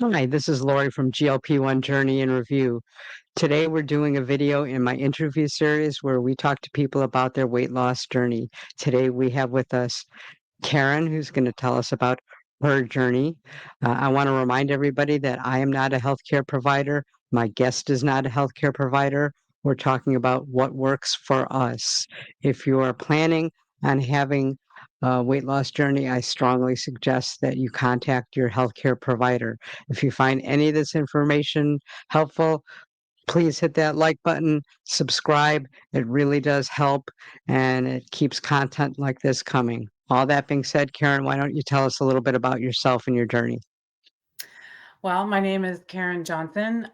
Hi, this is Lori from GLP-1 Journey in Review. Today we're doing a video in my interview series where we talk to people about their weight loss journey. Today we have with us Karen, who's going to tell us about her journey. I want to remind everybody that I am not a healthcare provider. My guest is not a healthcare provider. We're talking about what works for us. If you are planning on having a weight loss journey, I strongly suggest that you contact your healthcare provider. If you find any of this information helpful, please hit that like button, subscribe. It really does help and it keeps content like this coming. All that being said, Karen, why don't you tell us a little bit about yourself and your journey? Well, my name is Karen Johnson.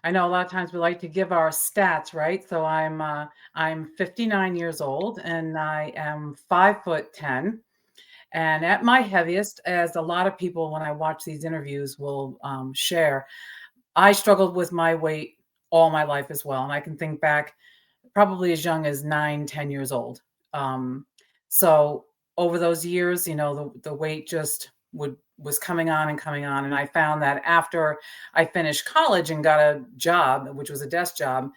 I know a lot of times we like to give our stats, right? So I'm 59 years old and I am 5'10". And at my heaviest, as a lot of people when I watch these interviews will share, I struggled with my weight all my life as well. And I can think back probably as young as 9, 10 years old. So over those years, the weight just was coming on and coming on. And I found that after I finished college and got a job, which was a desk job,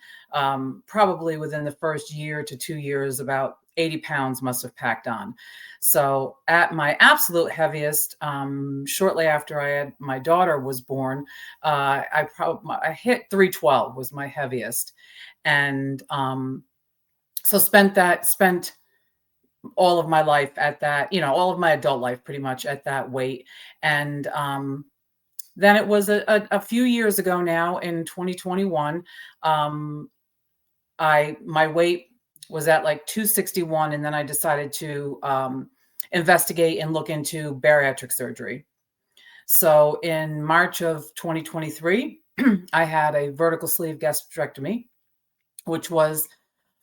probably within the first year to 2 years, about 80 pounds must have packed on. So at my absolute heaviest, shortly after my daughter was born, I hit 312 was my heaviest. And so spent all of my life at that, all of my adult life pretty much at that weight. And then it was a few years ago now in 2021, my weight was at like 261, and then I decided to investigate and look into bariatric surgery. So in March of 2023, I had a vertical sleeve gastrectomy, which was,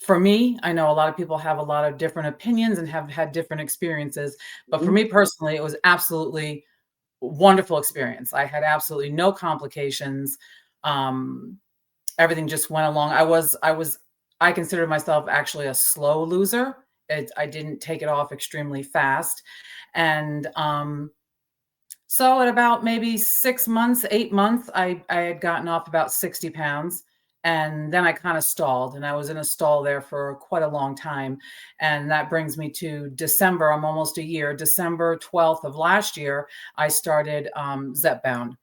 for me, I know a lot of people have a lot of different opinions and have had different experiences, but for Mhm. me personally, it was absolutely wonderful experience. I had absolutely no complications. Um, Everything just went along. I consider myself actually a slow loser. I didn't take it off extremely fast. And so at about maybe 6 months, 8 months, I had gotten off about 60 pounds. And then I kind of stalled, and I was in a stall there for quite a long time. And that brings me to December. I'm almost a year. December 12th of last year, I started Zepbound.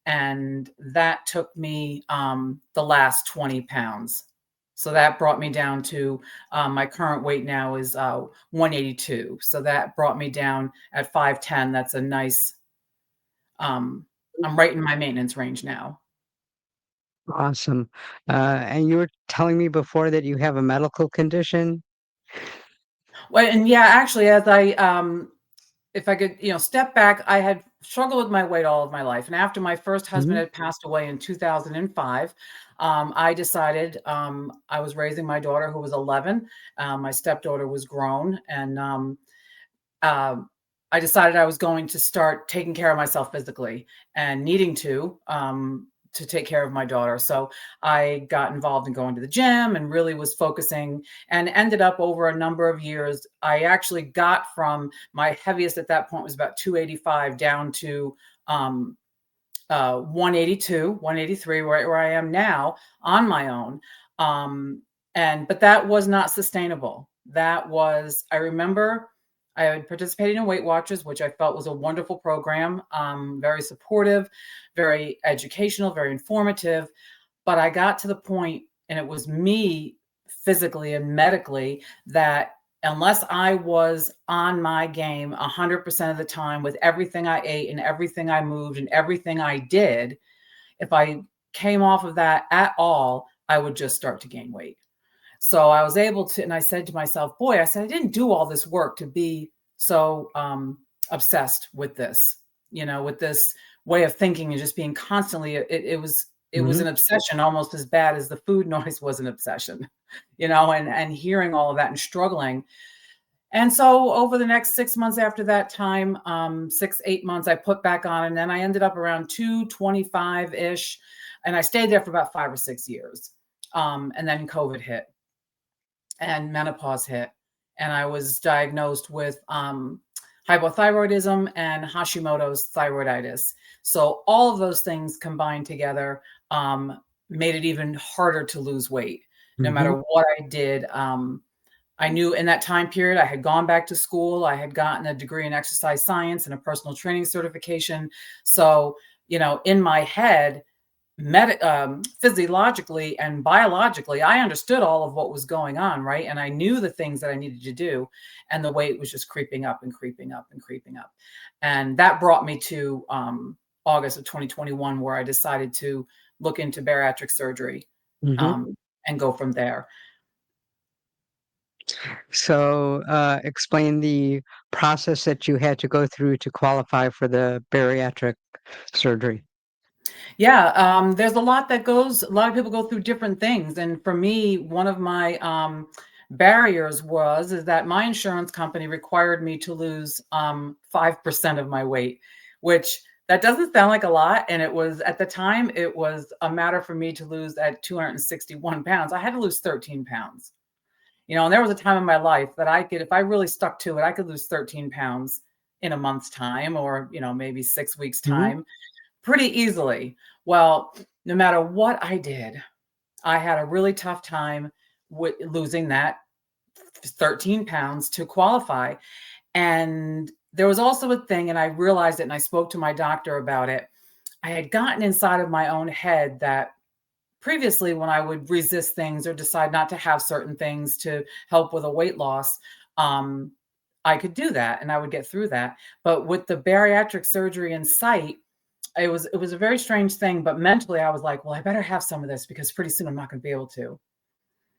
And that took me the last 20 pounds. So that brought me down to my current weight now is 182. So that brought me down at 5'10". That's a nice, I'm right in my maintenance range now. Awesome. And you were telling me before that you have a medical condition? Well, and yeah, actually, if I could, step back, I had struggled with my weight all of my life. And after my first husband Mhm. had passed away in 2005, I decided I was raising my daughter who was 11. My stepdaughter was grown. And um, I decided I was going to start taking care of myself physically and needing to take care of my daughter. So I got involved in going to the gym and really was focusing, and ended up over a number of years. I actually got from my heaviest at that point was about 285 down to 182, 183, right where I am now on my own. Um, but that was not sustainable. I remember I had participated in Weight Watchers, which I felt was a wonderful program, very supportive, very educational, very informative. But I got to the point, and it was me physically and medically, that unless I was on my game 100% of the time with everything I ate and everything I moved and everything I did, if I came off of that at all, I would just start to gain weight. So I was able to, and I said to myself, boy, I said, I didn't do all this work to be so obsessed with this, with this way of thinking and just being constantly, it was Mhm. an obsession almost as bad as the food noise was an obsession, and hearing all of that and struggling. And so over the next 6 months after that time, 6, 8 months, I put back on, and then I ended up around 225 ish. And I stayed there for about 5 or 6 years. And then COVID hit and menopause hit. And I was diagnosed with hypothyroidism and Hashimoto's thyroiditis. So all of those things combined together made it even harder to lose weight. No matter Mhm. what I did, I knew in that time period I had gone back to school. I had gotten a degree in exercise science and a personal training certification. So, in my head, physiologically and biologically, I understood all of what was going on, right? And I knew the things that I needed to do, and the weight was just creeping up and creeping up and creeping up. And that brought me to August of 2021, where I decided to look into bariatric surgery Mhm. um, and go from there. So, explain the process that you had to go through to qualify for the bariatric surgery. Yeah, there's a lot that goes. A lot of people go through different things, and for me, one of my barriers is that my insurance company required me to lose 5% of my weight, which that doesn't sound like a lot. And it was at the time, it was a matter for me to lose at 261 pounds. I had to lose 13 pounds. And there was a time in my life that I could, if I really stuck to it, I could lose 13 pounds in a month's time, or maybe 6 weeks Mhm. time, pretty easily. Well, no matter what I did, I had a really tough time with losing that 13 pounds to qualify. And there was also a thing, and I realized it, and I spoke to my doctor about it. I had gotten inside of my own head that previously, when I would resist things or decide not to have certain things to help with a weight loss, um, I could do that and I would get through that. But with the bariatric surgery in sight, it was a very strange thing, but mentally I was like, well, I better have some of this because pretty soon I'm not going to be able to.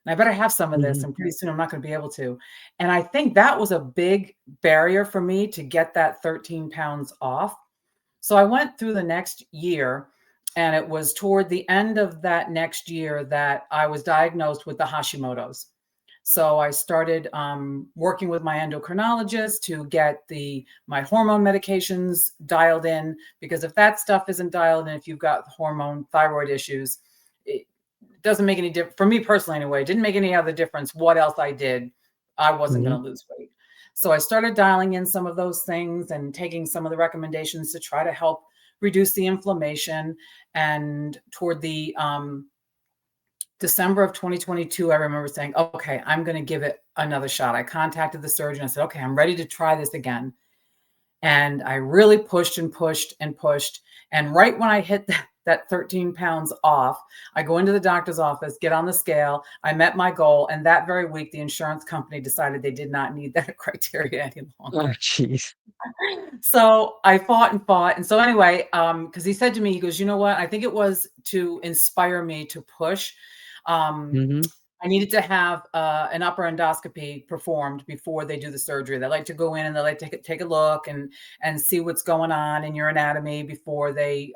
And I better have some of this Mhm. and pretty soon I'm not going to be able to. And I think that was a big barrier for me to get that 13 pounds off. So I went through the next year, and it was toward the end of that next year that I was diagnosed with the Hashimoto's. So I started working with my endocrinologist to get my hormone medications dialed in, because if that stuff isn't dialed in, if you've got hormone thyroid issues, it doesn't make any difference for me personally anyway. It didn't make any other difference what else I did. I wasn't Mhm. going to lose weight. So I started dialing in some of those things and taking some of the recommendations to try to help reduce the inflammation. And toward the December of 2022, I remember saying, okay, I'm going to give it another shot. I contacted the surgeon. I said, okay, I'm ready to try this again. And I really pushed and pushed and pushed. And right when I hit that 13 pounds off, I go into the doctor's office, get on the scale. I met my goal. And that very week, the insurance company decided they did not need that criteria any Oh, longer. jeez. So I fought and fought. And so anyway, because he said to me, he goes, you know what? I think it was to inspire me to push. Um, Mhm. I needed to have an upper endoscopy performed before they do the surgery. They like to go in and they like to take a look and see what's going on in your anatomy before they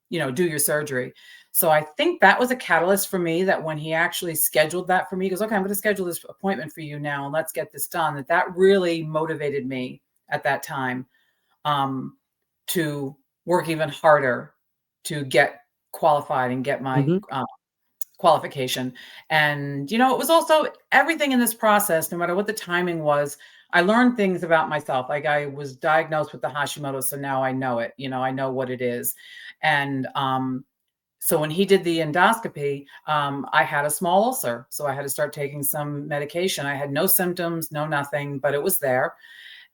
do your surgery. So I think that was a catalyst for me, that when he actually scheduled that for me, he goes, okay, I'm going to schedule this appointment for you now and let's get this done. That really motivated me at that time um, to work even harder to get qualified and get my Mhm. qualification. And, it was also everything in this process, no matter what the timing was, I learned things about myself. Like, I was diagnosed with the Hashimoto, so now I know it, I know what it is. And so when he did the endoscopy, I had a small ulcer. So I had to start taking some medication. I had no symptoms, no nothing, but it was there.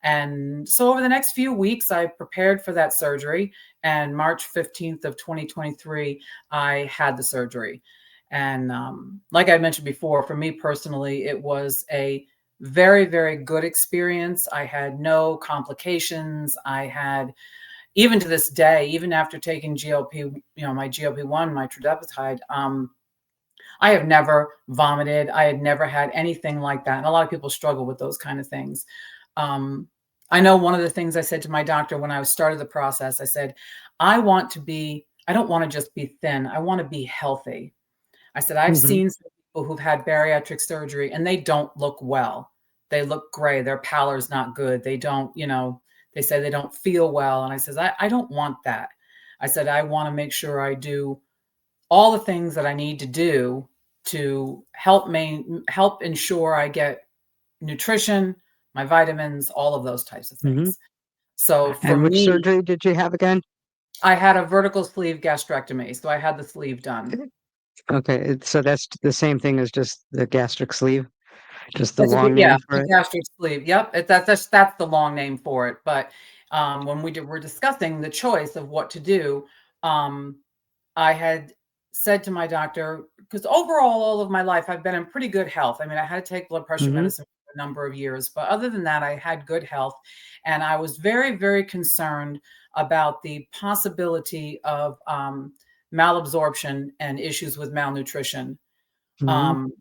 And so over the next few weeks, I prepared for that surgery. And March 15th of 2023, I had the surgery. And like I mentioned before, for me personally, it was a very, very good experience. I had no complications. I had, even to this day, even after taking my GLP-1, my tirzepatide, I have never vomited. I had never had anything like that. And a lot of people struggle with those kind of things. Um, I know one of the things I said to my doctor when I started the process, I said, I don't want to just be thin. I want to be healthy. I said, I've Mhm. seen some people who've had bariatric surgery and they don't look well. They look gray. Their pallor's not good. They don't, they say they don't feel well. And I says, I don't want that. I said, I want to make sure I do all the things that I need to do to help ensure I get nutrition, my vitamins, all of those types of Hmm. things. So for And which me, surgery did you have again? I had a vertical sleeve gastrectomy, so I had the sleeve done. Okay, so that's the same thing as just the gastric sleeve, just the It's a long yeah, name for a it. gastric sleeve. Yep, that's the long name for it. But when we're discussing the choice of what to do, um, I had said to my doctor, because overall, all of my life, I've been in pretty good health. I mean, I had to take blood pressure Hmm. medicine for a number of years, but other than that, I had good health. And I was very, very concerned about the possibility of malabsorption and issues with malnutrition. Hmm. Um,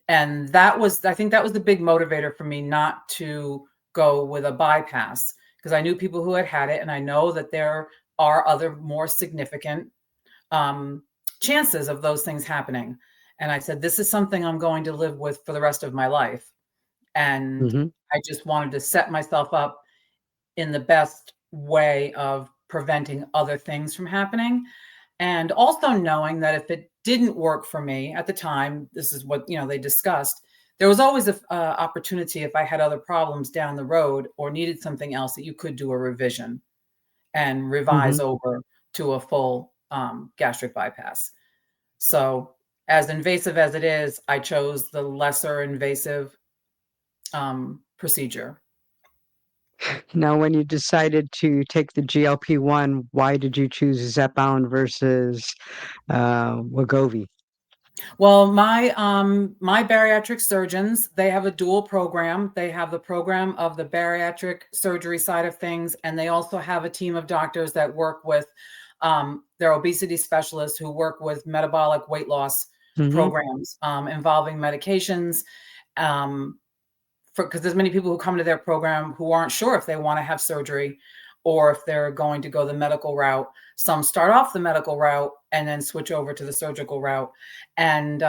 and that was, I think that was the big motivator for me not to go with a bypass, because I knew people who had had it. And I know that there are other more significant um, chances of those things happening. And I said, this is something I'm going to live with for the rest of my life. And Hmm. I just wanted to set myself up in the best way of preventing other things from happening. And also knowing that if it didn't work for me at the time, this is what, they discussed, there was always a opportunity if I had other problems down the road or needed something else, that you could do a revision and Hmm. revise over to a full gastric bypass. So, as invasive as it is, I chose the lesser invasive procedure. Now, when you decided to take the GLP-1, why did you choose Zepbound versus Wegovy? Well, my bariatric surgeons, they have a dual program. They have the program of the bariatric surgery side of things, and they also have a team of doctors that work with their obesity specialists who work with metabolic weight loss Hmm. programs involving medications. Um, because there's many people who come to their program who aren't sure if they want to have surgery or if they're going to go the medical route. Some start off the medical route and then switch over to the surgical route. And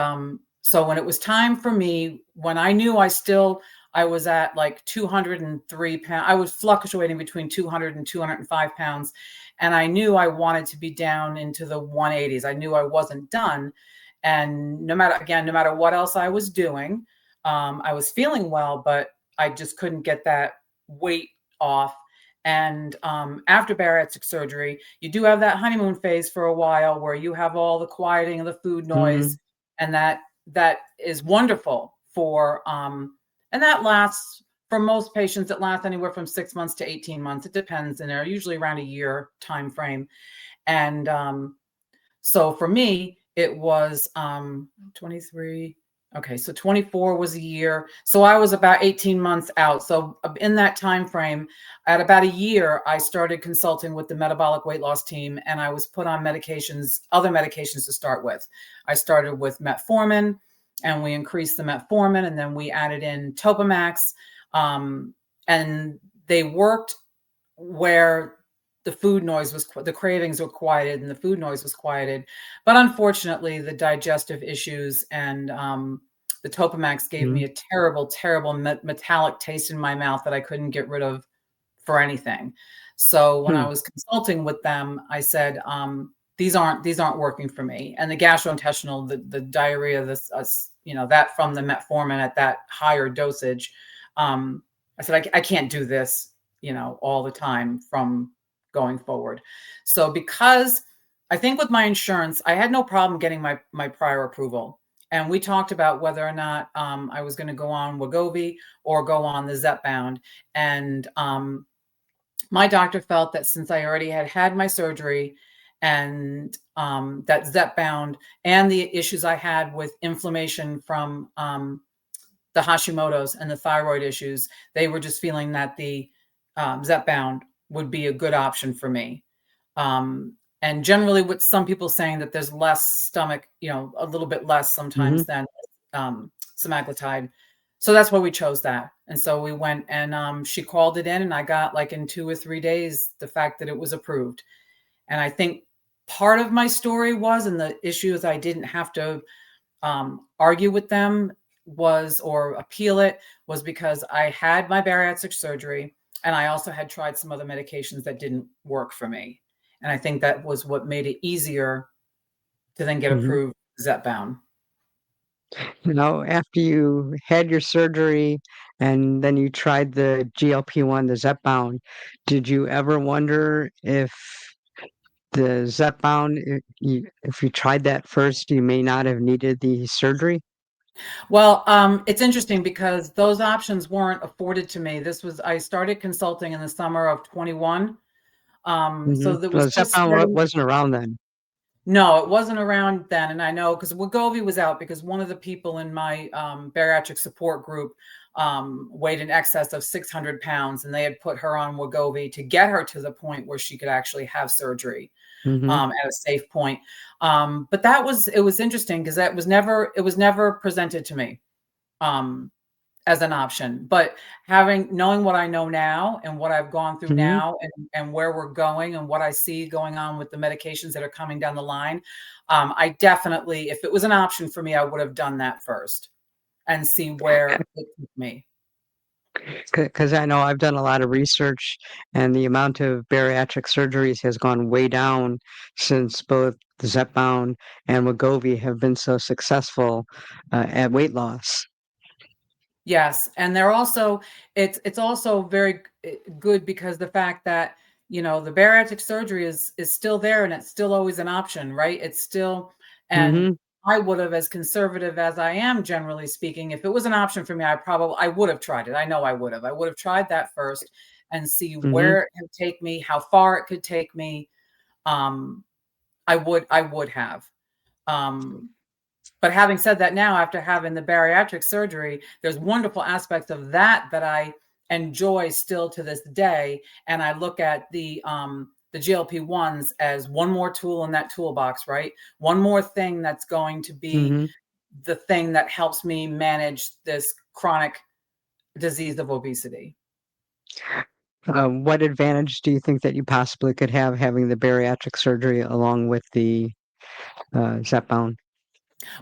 so when it was time for me, when I knew I was at like 203 pounds, I was fluctuating between 200 and 205 pounds. And I knew I wanted to be down into the 180s. I knew I wasn't done. And no matter what else I was doing, I was feeling well, but I just couldn't get that weight off. And after bariatric surgery, you do have that honeymoon phase for a while where you have all the quieting of the food noise, Hmm. and that is wonderful for and that lasts for most patients. It lasts anywhere from 6 months to 18 months. It depends, and they're usually around a year time frame. And so for me, it was 23. Okay, so 24 was a year. So I was about 18 months out. So in that time frame, at about a year, I started consulting with the metabolic weight loss team, and I was put on medications, other medications to start with. I started with metformin, and we increased the metformin, and then we added in Topamax, and they worked where the cravings were quieted and the food noise was quieted. But unfortunately, the digestive issues and the Topamax gave Hmm. me a terrible, terrible metallic taste in my mouth that I couldn't get rid of for anything. So when I Hmm. was consulting with them, I said, these aren't working for me. And the gastrointestinal, the diarrhea, that from the metformin at that higher dosage, I said, I can't do this, all the time from going forward. So because I think with my insurance, I had no problem getting my prior approval. And we talked about whether or not I was going to go on Wegovy or go on the Zepbound. And my doctor felt that since I already had my surgery, and that Zepbound and the issues I had with inflammation from the Hashimoto's and the thyroid issues, they were just feeling that the Zepbound would be a good option for me. And generally, with some people saying that there's less stomach, a little bit less Hmm. sometimes than semaglutide. So that's why we chose that. And so we went, and she called it in, and I got, like, in 2 or 3 days, the fact that it was approved. And I think part of my story was, and the issue is I didn't have to argue with them or appeal it, was because I had my bariatric surgery, and I also had tried some other medications that didn't work for me. And I think that was what made it easier to then get Hmm. approved Zepbound. After you had your surgery and then you tried the GLP-1, the Zepbound, did you ever wonder if the Zepbound, if you tried that first, you may not have needed the surgery? Well, it's interesting because those options weren't afforded to me. I started consulting in the summer of 21. Mm-hmm. So that was Well, just Zepbound starting. wasn't around then. No, it wasn't around then, and I know because Wegovy was out because one of the people in my bariatric support group weighed in excess of 600 pounds, and they had put her on Wegovy to get her to the point where she could actually have surgery Mm-hmm. at a safe point. But it was interesting because it was never presented to me. Um, as an option. But knowing what I know now and what I've gone through Mm-hmm. now and where we're going and what I see going on with the medications that are coming down the line, I definitely, if it was an option for me, I would have done that first and see where it took me. Because I know I've done a lot of research, and the amount of bariatric surgeries has gone way down since both the Zepbound and Wegovy have been so successful at weight loss. Yes, and it's also very good because the fact that the bariatric surgery is still there and it's still always an option, right? It's still and Mm-hmm. I would have, as conservative as I am, generally speaking, if it was an option for me, I would have tried it. I know I would have. I would have tried that first and see Mm-hmm. where it could take me, how far it could take me. Um, I would have. Um, but having said that, now after having the bariatric surgery, there's wonderful aspects of that that I enjoy still to this day, and I look at the GLP-1s as one more tool in that toolbox, right? One more thing that's going to be Mm-hmm. the thing that helps me manage this chronic disease of obesity. What advantage do you think that you possibly could have having the bariatric surgery along with the Zepbound?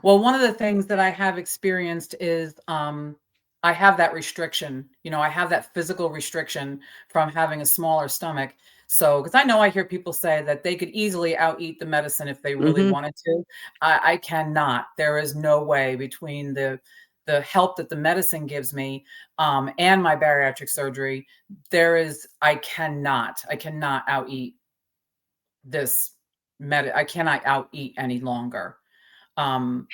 Well, one of the things that I have experienced is I have that restriction. I have that physical restriction from having a smaller stomach. So, because I know I hear people say that they could easily out eat the medicine if they really Mm-hmm. wanted to. I cannot. There is no way between the help that the medicine gives me and my bariatric surgery. I cannot out eat this I cannot out eat any longer. Um,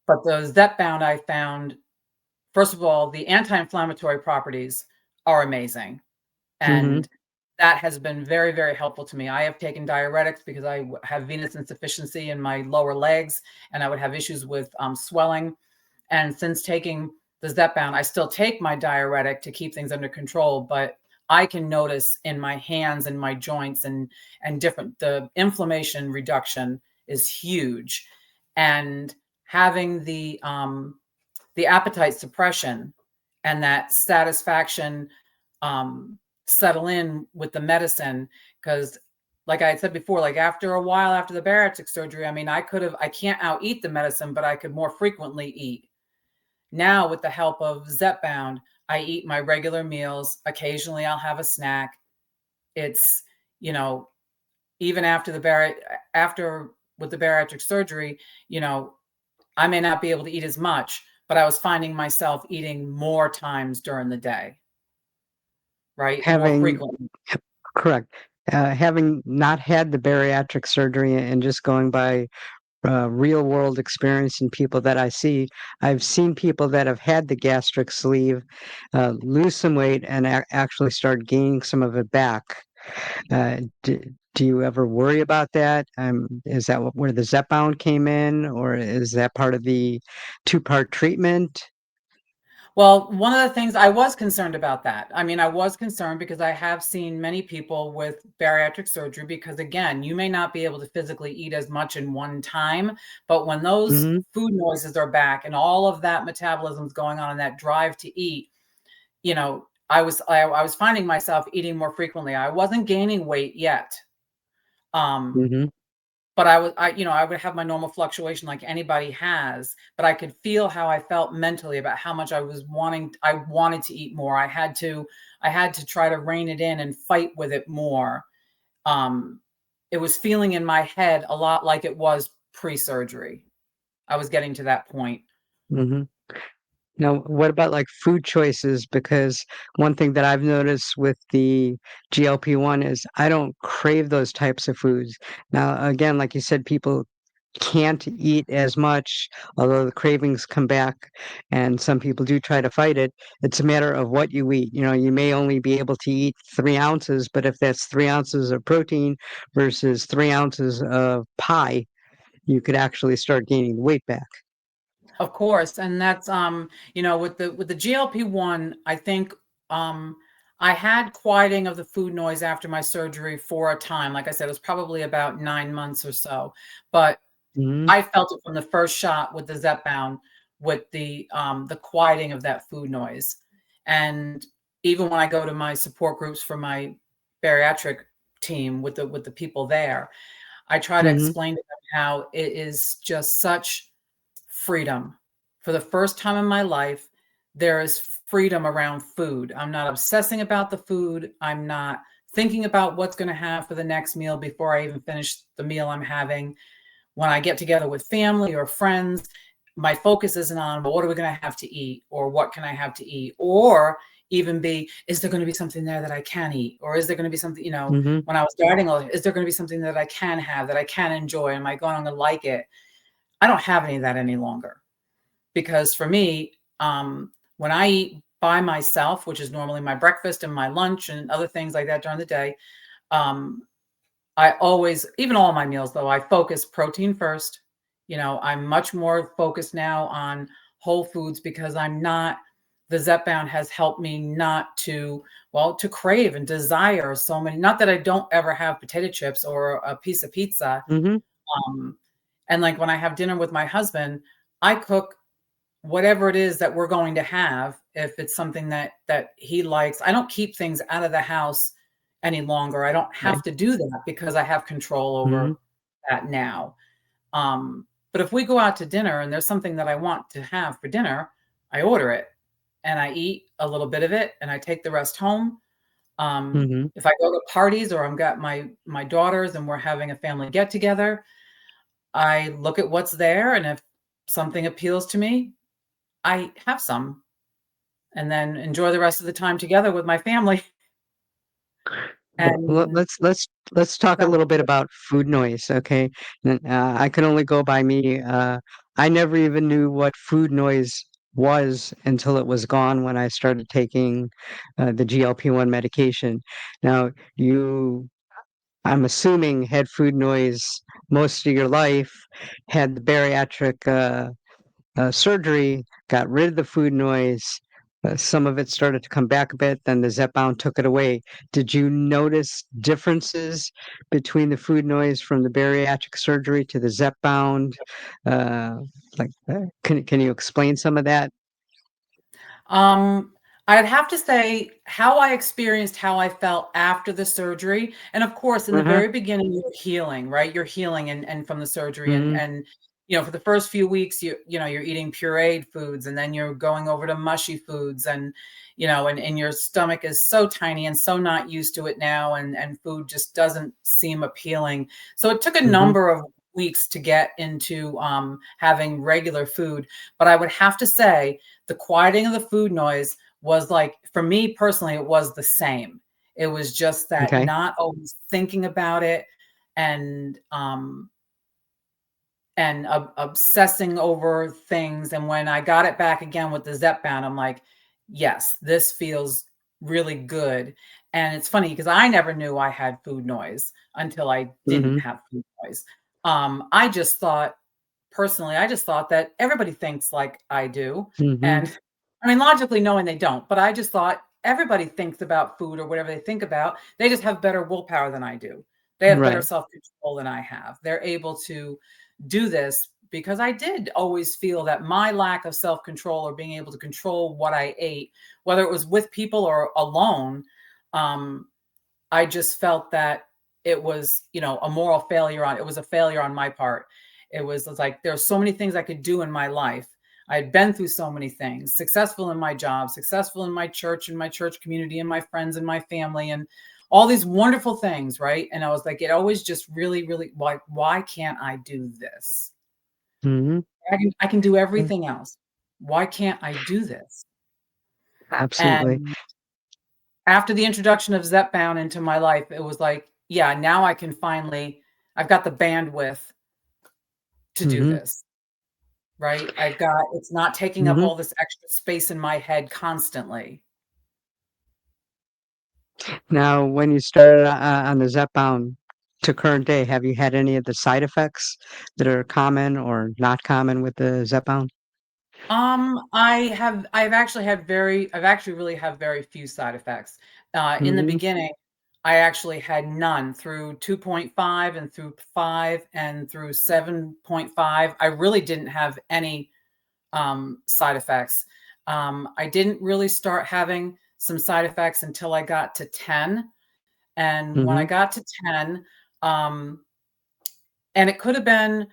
but the Zepbound I found, first of all, the anti-inflammatory properties are amazing. Mm-hmm. And that has been very, very helpful to me. I have taken diuretics because have venous insufficiency in my lower legs, and I would have issues with swelling. And since taking the Zepbound, I still take my diuretic to keep things under control, but I can notice in my hands and my joints and the inflammation reduction is huge. And having the appetite suppression and that satisfaction settle in with the medicine, because like I had said before, like after a while after the bariatric surgery, I mean, I can't out eat the medicine, but I could more frequently eat. Now, with the help of Zepbound, I eat my regular meals. Occasionally, I'll have a snack. It's, you know, even after with the bariatric surgery, you know, I may not be able to eat as much, but I was finding myself eating more times during the day, right? More Having frequently. Correct. Having not had the bariatric surgery and just going by real world experience and people that I see, I've seen people that have had the gastric sleeve lose some weight and actually start gaining some of it back. Do you ever worry about that? Is that where the Zepbound came in, or is that part of the two-part treatment? Well, one of the things I was concerned about that. I mean, I was concerned because I have seen many people with bariatric surgery because, again, you may not be able to physically eat as much in one time, but when those Hmm. food noises are back and all of that metabolism is going on and that drive to eat, I was finding myself eating more frequently. I wasn't gaining weight yet. Um, Hmm. but I would have my normal fluctuation like anybody has, but I could feel how I felt mentally about how much I wanted to eat more. I had to try to rein it in and fight with it more. Um, it was feeling in my head a lot like it was pre-surgery. I was getting to that point. Hmm. Now, what about like food choices? Because one thing that I've noticed with the GLP-1 is I don't crave those types of foods. Now, again, like you said, people can't eat as much, although the cravings come back, and some people do try to fight it. It's a matter of what you eat. You know, you may only be able to eat 3 ounces, but if that's 3 ounces of protein versus 3 ounces of pie, you could actually start gaining the weight back. Of course, and that's, with the GLP-1, I think, um, I had quieting of the food noise after my surgery for a time. Like I said, it was probably about 9 months or so, but Hmm. I felt it from the first shot with the Zepbound, with the quieting of that food noise. And even when I go to my support groups for my bariatric team with the people there, I try to Hmm. explain to them how it is just such freedom. For the first time in my life, there is freedom around food. I'm not obsessing about the food. I'm not thinking about what's going to have for the next meal before I even finish the meal I'm having. When I get together with family or friends, my focus isn't on, well, what are we going to have to eat, or what can I have to eat, or even be, is there going to be something there that I can eat, or is there going to be something, Hmm. when I was dieting, is there going to be something that I can have, that I can enjoy? Am I going to like it? I don't have any of that any longer, because for me, when I eat by myself, which is normally my breakfast and my lunch and other things like that during the day, um, I always, even all my meals though, I focus protein first. I'm much more focused now on whole foods, because the Zepbound has helped me not to, well, to crave and desire so many, not that I don't ever have potato chips or a piece of pizza. Hmm. Um, and like when I have dinner with my husband, I cook whatever it is that we're going to have. If it's something that he likes, I don't keep things out of the house any longer. I don't Right. have to do that because I have control Hmm. over that now. But if we go out to dinner and there's something that I want to have for dinner, I order it and I eat a little bit of it and I take the rest home. Hmm. If I go to parties or I've got my daughters and we're having a family get together, I look at what's there, and if something appeals to me, I have some, and then enjoy the rest of the time together with my family. Well, And let's talk a so little bit about food noise, okay? I can only go by me. I never even knew what food noise was until it was gone when I started taking the GLP-1 medication. Now, I'm assuming, had food noise most of your life, had the bariatric surgery, got rid of the food noise. Some of it started to come back a bit, then the Zepbound took it away. Did you notice differences between the food noise from the bariatric surgery to the Zepbound? Uh, can you explain some of that? Um, I'd have to say how I experienced how I felt after the surgery. And of course, in the Uh-huh. very beginning, you're healing, right? You're healing and from the surgery. And Mm-hmm. and for the first few weeks, you're eating pureed foods, and then you're going over to mushy foods, and your stomach is so tiny and so not used to it now, and food just doesn't seem appealing. So it took a Mm-hmm. number of weeks to get into having regular food. But I would have to say the quieting of the food noise was, like, for me personally, it was the same. It was just that Okay. not always thinking about it, and obsessing over things. And when I got it back again with the Zepbound, I'm like, yes, this feels really good. And it's funny because I never knew I had food noise until I didn't Mm-hmm. have food noise. I just thought, personally, I just thought that everybody thinks like I do. Mm-hmm. And I mean, logically knowing they don't, but I just thought everybody thinks about food or whatever they think about. They just have better willpower than I do. They have better Right. self control than I have. They're able to do this because I did always feel that my lack of self control, or being able to control what I ate, whether it was with people or alone, um, I just felt that it was, a moral failure it was a failure on my part. It was like there's so many things I could do in my life. I had been through so many things, successful in my job, successful in my church and my church community and my friends and my family and all these wonderful things, right? And I was like, it always just really, really, why can't I do this? Mm-hmm. I can do everything else. why can't I do this? Absolutely. And after the introduction of Zepbound into my life, it was like, yeah, now I can finally, I've got the bandwidth to do Mhm. this, right? It's not taking up Mhm. all this extra space in my head constantly. Now, when you started on the Zepbound to current day, have you had any of the side effects that are common or not common with the Zepbound? I've actually really have very few side effects. In the Mhm. beginning, I actually had none through 2.5 and through 5 and through 7.5. I really didn't have any side effects. I didn't really start having some side effects until I got to 10. And when I Mhm. got to 10, um, and it could have been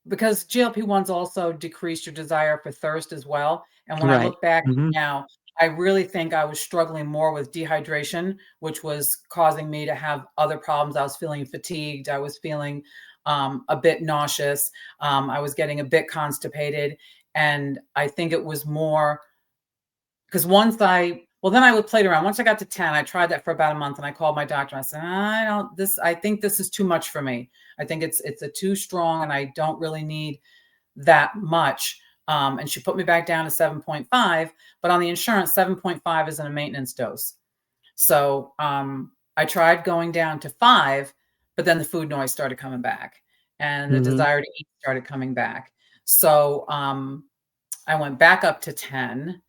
because GLP-1s also decrease your desire for thirst as well. And when I Right. look back Mhm. now, I really think I was struggling more with dehydration, which was causing me to have other problems. I was feeling fatigued. I was feeling a bit nauseous. I was getting a bit constipated. And I think it was more because then I would play it around. Once I got to 10, I tried that for about a month and I called my doctor and I said, I think this is too much for me. I think it's a too strong and I don't really need that much. And she put me back down to 7.5, but on the insurance, 7.5 isn't a maintenance dose. So I tried going down to 5, but then the food noise started coming back and the Mhm. desire to eat started coming back. So I went back up to 10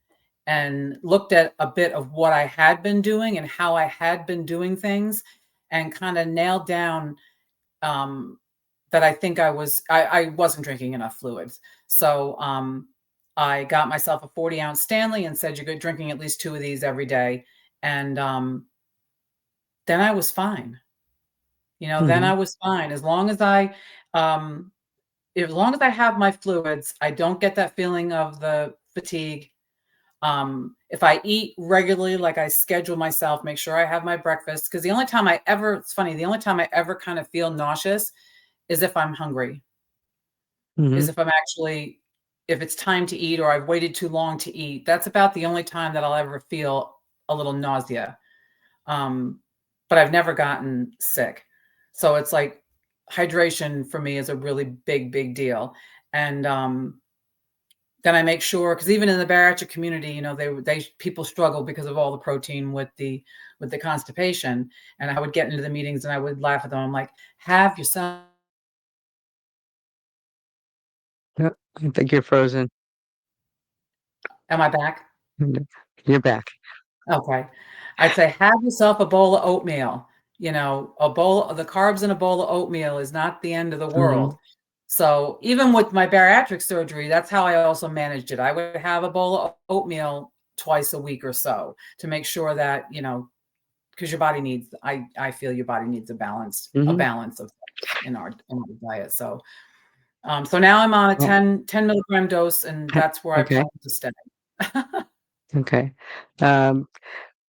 and looked at a bit of what I had been doing and how I had been doing things and kind of nailed down um, that I think I wasn't drinking enough fluids. So I got myself a 40-ounce Stanley and said, you're good drinking at least 2 of these every day. And then I was fine. Then I Mhm. was fine. Um, as long as I have my fluids, I don't get that feeling of the fatigue. If I eat regularly, like I schedule myself, make sure I have my breakfast. Because it's funny, the only time I ever kind of feel nauseous is if I'm hungry, is Mhm. if I'm actually, if it's time to eat or I've waited too long to eat. That's about the only time that I'll ever feel a little nausea. Um, but I've never gotten sick. So it's like hydration for me is a really big, big deal. And then I make sure because even in the bariatric community, they people struggle because of all the protein with the constipation. And I would get into the meetings and I would laugh at them. I'm like, have yourself. Yep. I think you're frozen. Am I back? Mhm. You're back. Okay. I'd say have yourself a bowl of oatmeal. The carbs in a bowl of oatmeal is not the end of the Mhm. world. So even with my bariatric surgery, that's how I also managed it. I would have a bowl of oatmeal twice a week or so to make sure that, because your body needs, I feel your body needs a Mhm. balance of things in our diet. So so now I'm on a Oh, 10 milligram dose and that's where I plan okay. to stay. Okay. Um,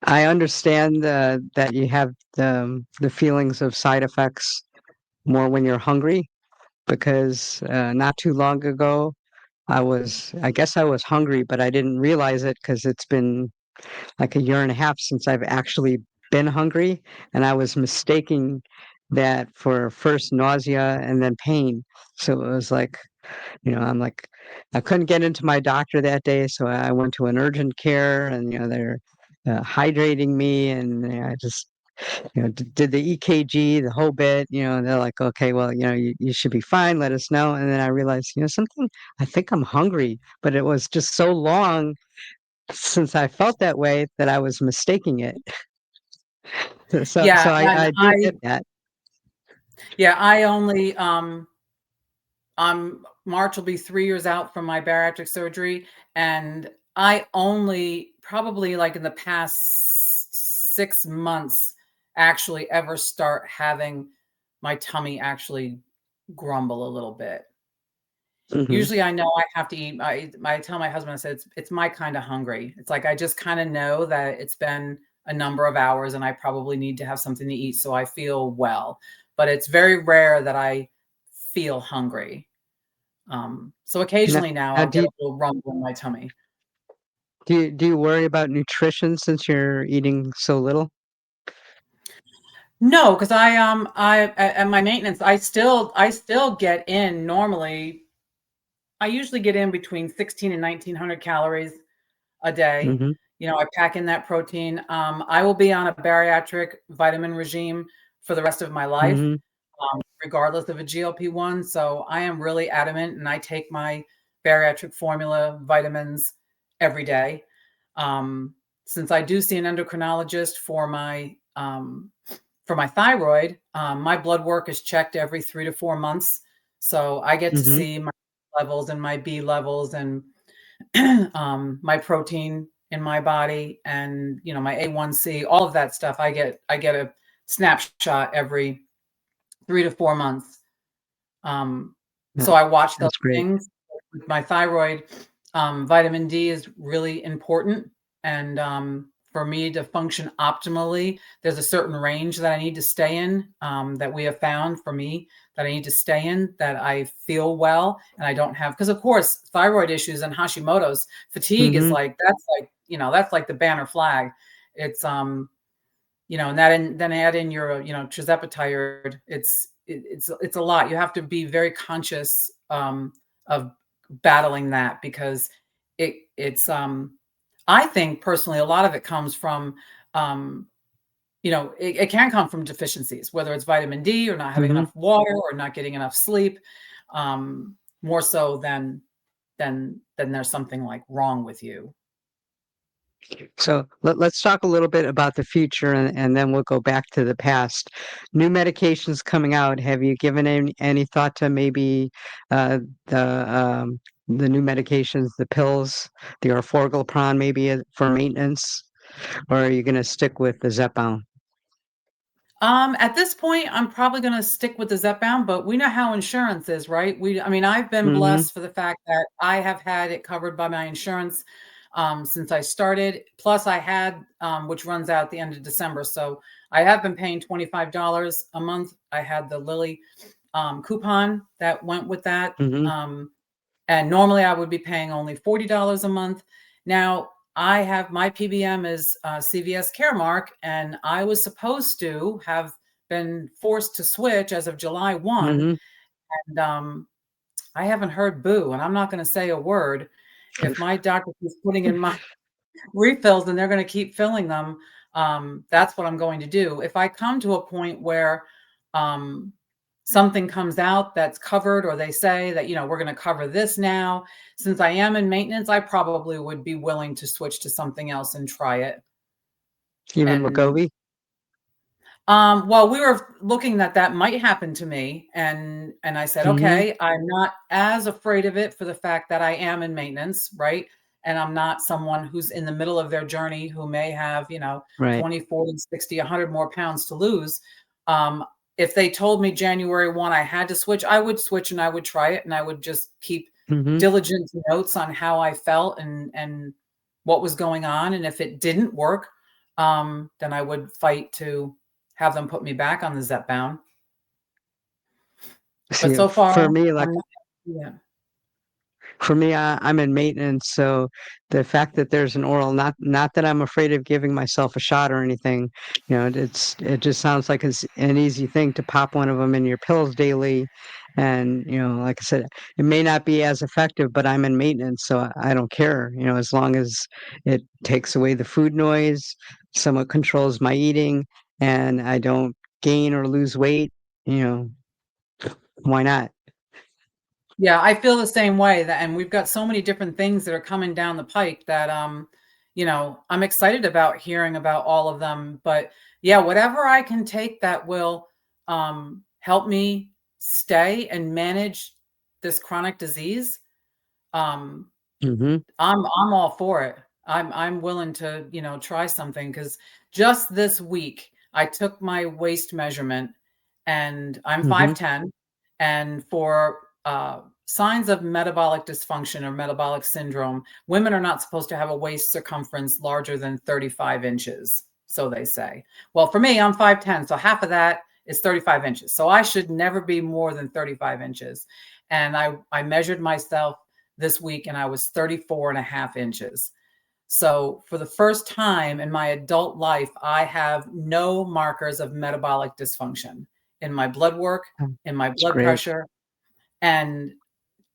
I understand that you have the feelings of side effects more when you're hungry because not too long ago I guess I was hungry, but I didn't realize it because it's been like a year and a half since I've actually been hungry, and I was mistaking that for first nausea and then pain. So it was like, I'm like, I couldn't get into my doctor that day, so I went to an urgent care, and they're hydrating me, and I just did the EKG, the whole bit, and they're like, okay, well, you should be fine. Let us know. And then I realized, something. I think I'm hungry, but it was just so long since I felt that way that I was mistaking it. So Yeah, I and do get that. I only March will be 3 years out from my bariatric surgery, and I only probably like in the past 6 months actually ever start having my tummy actually grumble a little bit. Mhm. Usually I know I have to eat. I tell my husband, I said, it's my kind of hungry. It's like I just kind of know that it's been a number of hours and I probably need to have something to eat so I feel well. But it's very rare that I feel hungry. So Now, occasionally now now I'll get a little rumble in my tummy. do you worry about nutrition since you're eating so little? No, because at my maintenance, I still get in normally. I usually get in between 16 and 1900 calories a day. Mhm, I pack in that protein. I will be on a bariatric vitamin regime for the rest of my life, mhm, regardless of a GLP-1. So I am really adamant, and I take my bariatric formula vitamins every day. Um, since I do see an endocrinologist for my thyroid, my blood work is checked every 3 to 4 months. So I get to mhm. see my levels and my B levels and my protein in my body and my A1C, all of that stuff. I get a snapshot every 3 to 4 months. So That I watch those that's great. things. With my thyroid, vitamin D is really important, and for me to function optimally, there's a certain range that I need to stay in, that we have found for me that I need to stay in, that I feel well, and I don't have, because of course, thyroid issues and Hashimoto's fatigue is Mhm. that's like the banner flag. It's and then add in your, trizepatide. It's a lot. You have to be very conscious of battling that, because it's I think personally a lot of it comes from um, it can come from deficiencies, whether it's vitamin D or not having Mhm. enough water or not getting enough sleep, more so than there's something like wrong with you. So let's talk a little bit about the future and then we'll go back to the past. New medications coming out. Have you given any thought to maybe uh, the the new medications, the pills, the orforglipron maybe for maintenance, or are you going to stick with the Zepbound? At this point, I'm probably gonna stick with the Zepbound, but we know how insurance is, right? I mean, I've been Mhm. blessed for the fact that I have had it covered by my insurance, since I started. Plus, I had, which runs out at the end of December, so I have been paying $25 a month. I had the Lilly, coupon that went with that, Mhm. and normally I would be paying only $40 a month. Now, I have my PBM is CVS Caremark, and I was supposed to have been forced to switch as of July 1. Mhm. And I haven't heard boo, and I'm not going to say a word. If my doctor keeps putting in my refills and they're going to keep filling them, that's what I'm going to do. If I come to a point where um, something comes out that's covered, or they say that, we're going to cover this now, since I am in maintenance, I probably would be willing to switch to something else and try it. Even And Wegovy? well, we were looking that might happen to me, and I said, Mhm. "Okay, I'm not as afraid of it for the fact that I am in maintenance, right? And I'm not someone who's in the middle of their journey who may have, Right. 20, 40, 60, 100 more pounds to lose." Um, if they told me January 1 I had to switch, I would switch and I would try it, and I would just keep Mhm. diligent notes on how I felt and what was going on, and if it didn't work, then I would fight to have them put me back on the Zepbound, but See, so far, for me, like I'm not. Yeah. For me, I'm in maintenance, so the fact that there's an oral, not that I'm afraid of giving myself a shot or anything, it just sounds like it's an easy thing to pop one of them in your pills daily, and like I said, it may not be as effective, but I'm in maintenance, so I don't care, as long as it takes away the food noise, somewhat controls my eating, and I don't gain or lose weight, you know, why not? Yeah, I feel the same way, and we've got so many different things that are coming down the pike that, I'm excited about hearing about all of them, but yeah, whatever I can take that will, help me stay and manage this chronic disease, um, Mhm, I'm all for it. I'm willing to, try something, because just this week I took my waist measurement, and I'm mhm, 5'10", and for signs of metabolic dysfunction or metabolic syndrome, women are not supposed to have a waist circumference larger than 35 inches, so they say. Well, for me, I'm 5'10", so half of that is 35 inches. So I should never be more than 35 inches. And I measured myself this week and I was 34.5 inches. So for the first time in my adult life, I have no markers of metabolic dysfunction in my blood work, in my It's blood great. pressure. And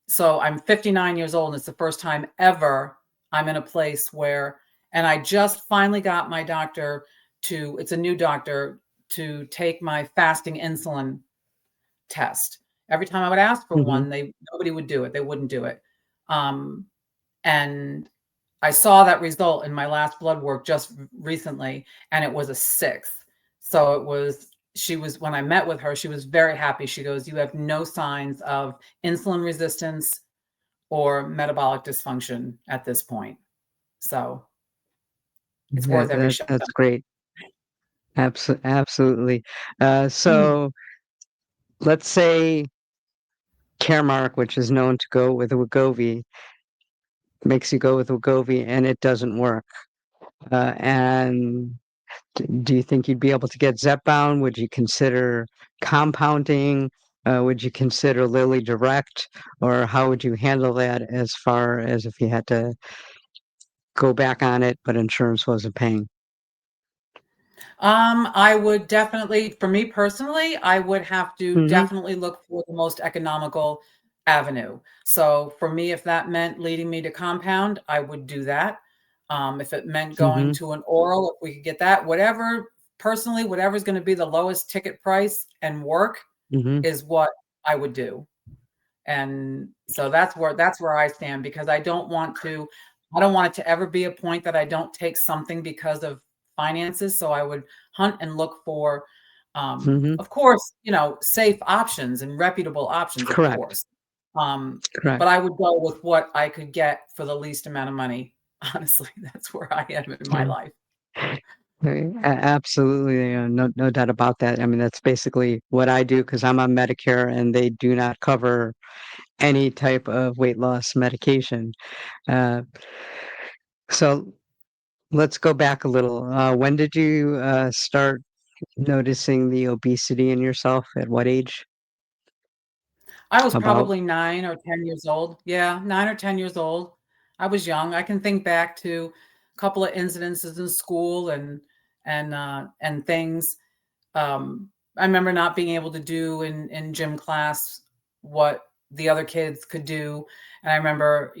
so I'm 59 years old, and it's the first time ever I'm in a place where, and I just finally got my doctor to, it's a new doctor, to take my fasting insulin test. Every time I would ask for Mhm. one, nobody would do it. They wouldn't do it. Um, and I saw that result in my last blood work just recently, and it was a 6. So it was, she was, when I met with her, she was very happy. She goes, "You have no signs of insulin resistance or metabolic dysfunction at this point." So it's Yeah, worth every shot. that's great. Absolutely. Mhm. So let's say Caremark, which is known to go with Wegovy, makes you go with Wegovy and it doesn't work. And do you think you'd be able to get Zepbound? Would you consider compounding? Would you consider Lilly Direct? Or how would you handle that as far as if you had to go back on it, but insurance wasn't paying? I would definitely, for me personally, I would have to Mhm, definitely look for the most economical avenue. So for me, if that meant leading me to compound, I would do that. If it meant going mhm, to an oral, if we could get that, whatever, personally, whatever's going to be the lowest ticket price and work mhm, is what I would do. And so that's where I stand, because I don't want it to ever be a point that I don't take something because of finances. So I would hunt and look for, mhm. of course, safe options and reputable options, of Correct, course. But correct. I would go with what I could get for the least amount of money. Honestly, that's where I am in my Yeah. life. Absolutely, no doubt about that. I mean, that's basically what I do because I'm on Medicare and they do not cover any type of weight loss medication. Uh, so let's go back a little. When did you start noticing the obesity in yourself? At what age? I was About. probably 9 or 10 years old. Yeah, 9 or 10 years old. I was young. I can think back to a couple of incidences in school and things. I remember not being able to do in gym class what the other kids could do, and I remember,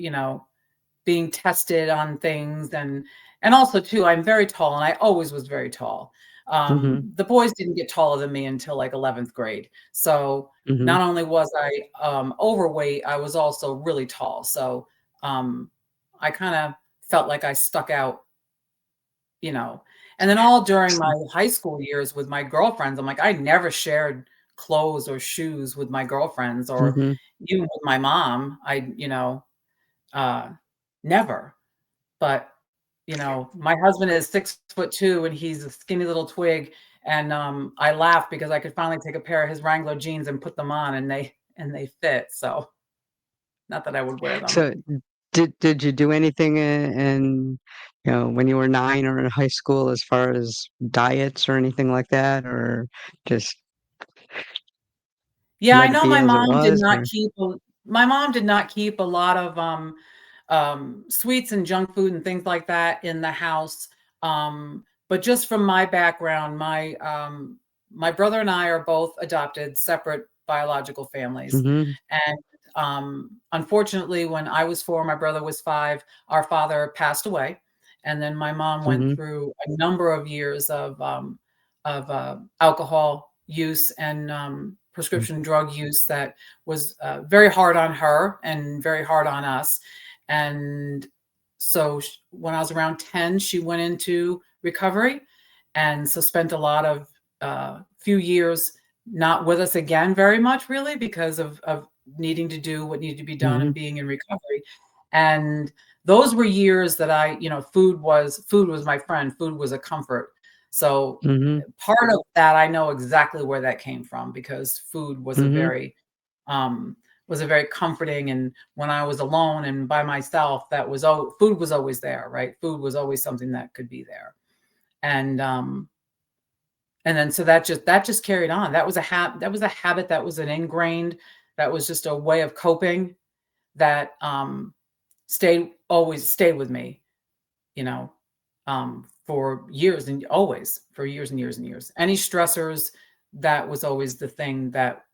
being tested on things, and also too, I'm very tall, and I always was very tall. Mhm, The boys didn't get taller than me until, like, 11th grade. So, mhm, not only was I, overweight, I was also really tall. So, um, I kinda felt like I stuck out, you know? And then all during my high school years with my girlfriends, I'm like, I never shared clothes or shoes with my girlfriends, or mhm. even with my mom. Uh, never. But, my husband is 6'2" and he's a skinny little twig, and, I laugh because I could finally take a pair of his Wrangler jeans and put them on, and they fit. So, not that I would wear them. So did you do anything in, when you were 9 or in high school as far as diets or anything like that, or just Yeah, I let it know be as it was, or. my mom did not keep a lot of, sweets and junk food and things like that in the house. But just from my background, my brother and I are both adopted, separate biological families. Mhm, And, unfortunately, when I was 4, my brother was 5, our father passed away, and then my mom went mhm, through a number of years of alcohol use and, mm, prescription drug use that was, very hard on her and very hard on us. And so when I was around 10, she went into recovery, and so spent a lot of few years not with us again very much, really, because of needing to do what needed to be done mhm, and being in recovery. And those were years that food was my friend, food was a comfort. So mhm, part of that, I know exactly where that came from, because food mhm, um, was a very comforting, and when I was alone and by myself, food was always there, right? Food was always something that could be there. And and then so that just carried on. That was a habit, that was an ingrained that was just a way of coping that always stayed with me, you know, for years and always for years and years and years. Any stressors, that was always the thing that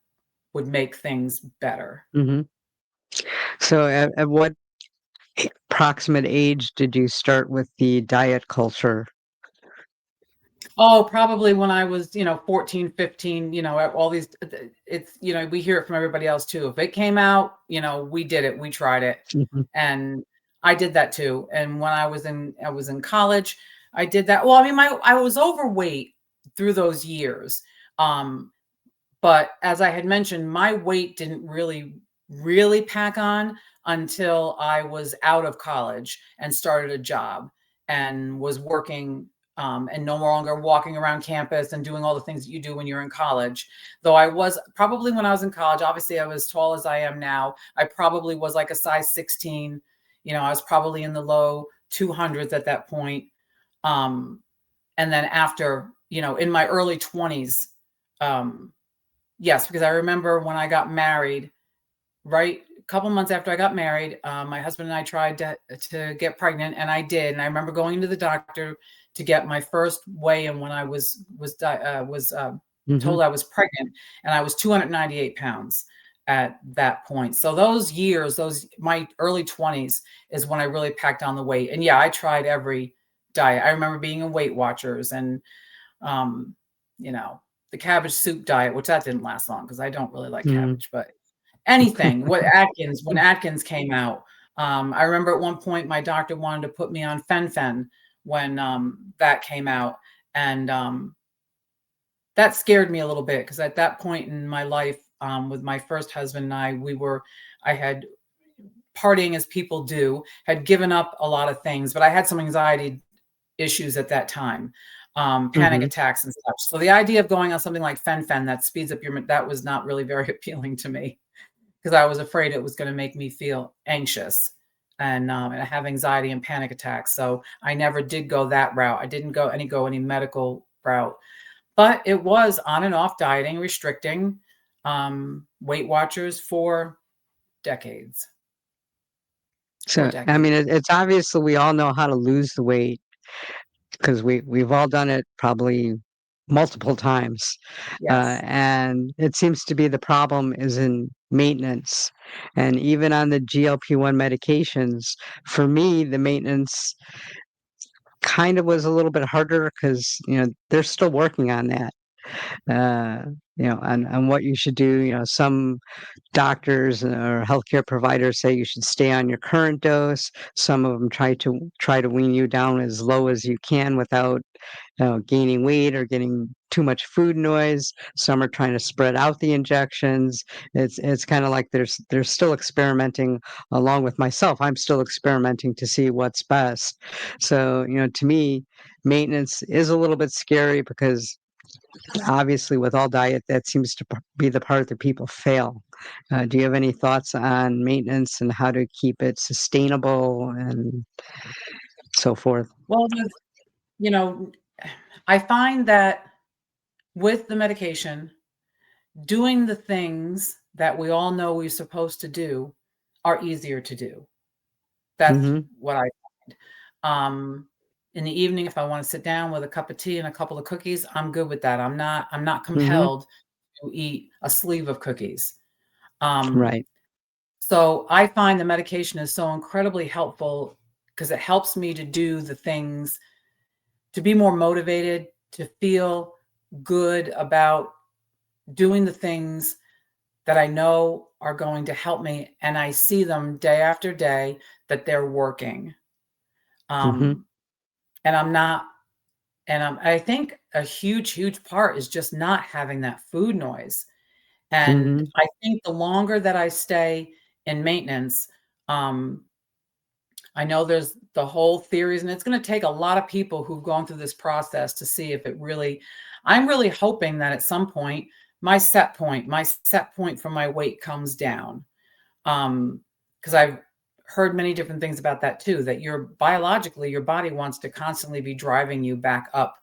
would make things better. Mhm. So at what approximate age did you start with the diet culture? Oh, probably when I was, 14, 15, all these, it's, we hear it from everybody else too. If it came out, we did it, we tried it. Mhm, And I did that too. And when I was in college, I did that. Well, I mean, I was overweight through those years. Um, But as I had mentioned, my weight didn't really pack on until I was out of college and started a job and was working, and no longer walking around campus and doing all the things that you do when you're in college. Though I was probably when I was in college, obviously I was as tall as I am now. I probably was like a size 16. I was probably in the low 200s at that point. Um, and then after, in my early 20s, um, yes, because I remember when I got married, right a couple months after I got married, my husband and I tried to get pregnant, and I did. And I remember going to the doctor to get my first weigh-in when I was mhm, told I was pregnant, and I was 298 pounds at that point. So those years, those my early 20s, is when I really packed on the weight. And yeah, I tried every diet. I remember being in Weight Watchers and um, you know, the cabbage soup diet, which that didn't last long because I don't really like mhm. cabbage, but anything. When Atkins came out, I remember at one point my doctor wanted to put me on fen-phen when that came out, and that scared me a little bit because at that point in my life, with my first husband and I had partying as people do, had given up a lot of things, but I had some anxiety issues at that time, panic Mhm, attacks and such. So the idea of going on something like fen-phen that speeds up that was not really very appealing to me because I was afraid it was going to make me feel anxious and have anxiety and panic attacks. So I never did go that route. I didn't go any medical route, but it was on and off dieting, restricting, Weight Watchers for decades. For So, I decades. mean, it's obvious that we all know how to lose the weight because we've all done it probably multiple times. Yes. And it seems to be the problem is in maintenance. And even on the GLP-1 medications, for me, the maintenance kind of was a little bit harder because, they're still working on that. On what you should do. Some doctors or healthcare providers say you should stay on your current dose. Some of them try to wean you down as low as you can without gaining weight or getting too much food noise. Some are trying to spread out the injections. It's kind of like they're still experimenting along with myself. I'm still experimenting to see what's best. So, to me, maintenance is a little bit scary because obviously with all diet, that seems to be the part that people fail. Do you have any thoughts on maintenance and how to keep it sustainable and so forth? Well, you know, I find that with the medication, doing the things that we all know we're supposed to do are easier to do. That's Mhm, what I find. In the evening, if I want to sit down with a cup of tea and a couple of cookies, I'm good with that. I'm not mhm, compelled to eat a sleeve of cookies. Um, right, so I find the medication is so incredibly helpful because it helps me to do the things, to be more motivated, to feel good about doing the things that I know are going to help me, and I see them day after day that they're working. mhm, Um, and I'm not, I think a huge, huge part is just not having that food noise. And mhm, I think the longer that I stay in maintenance, um, I know there's the whole theories, and it's going to take a lot of people who've gone through this process to see if it really. I'm really hoping that at some point, my set point for my weight comes down. Because I've heard many different things about that too, that your body wants to constantly be driving you back up.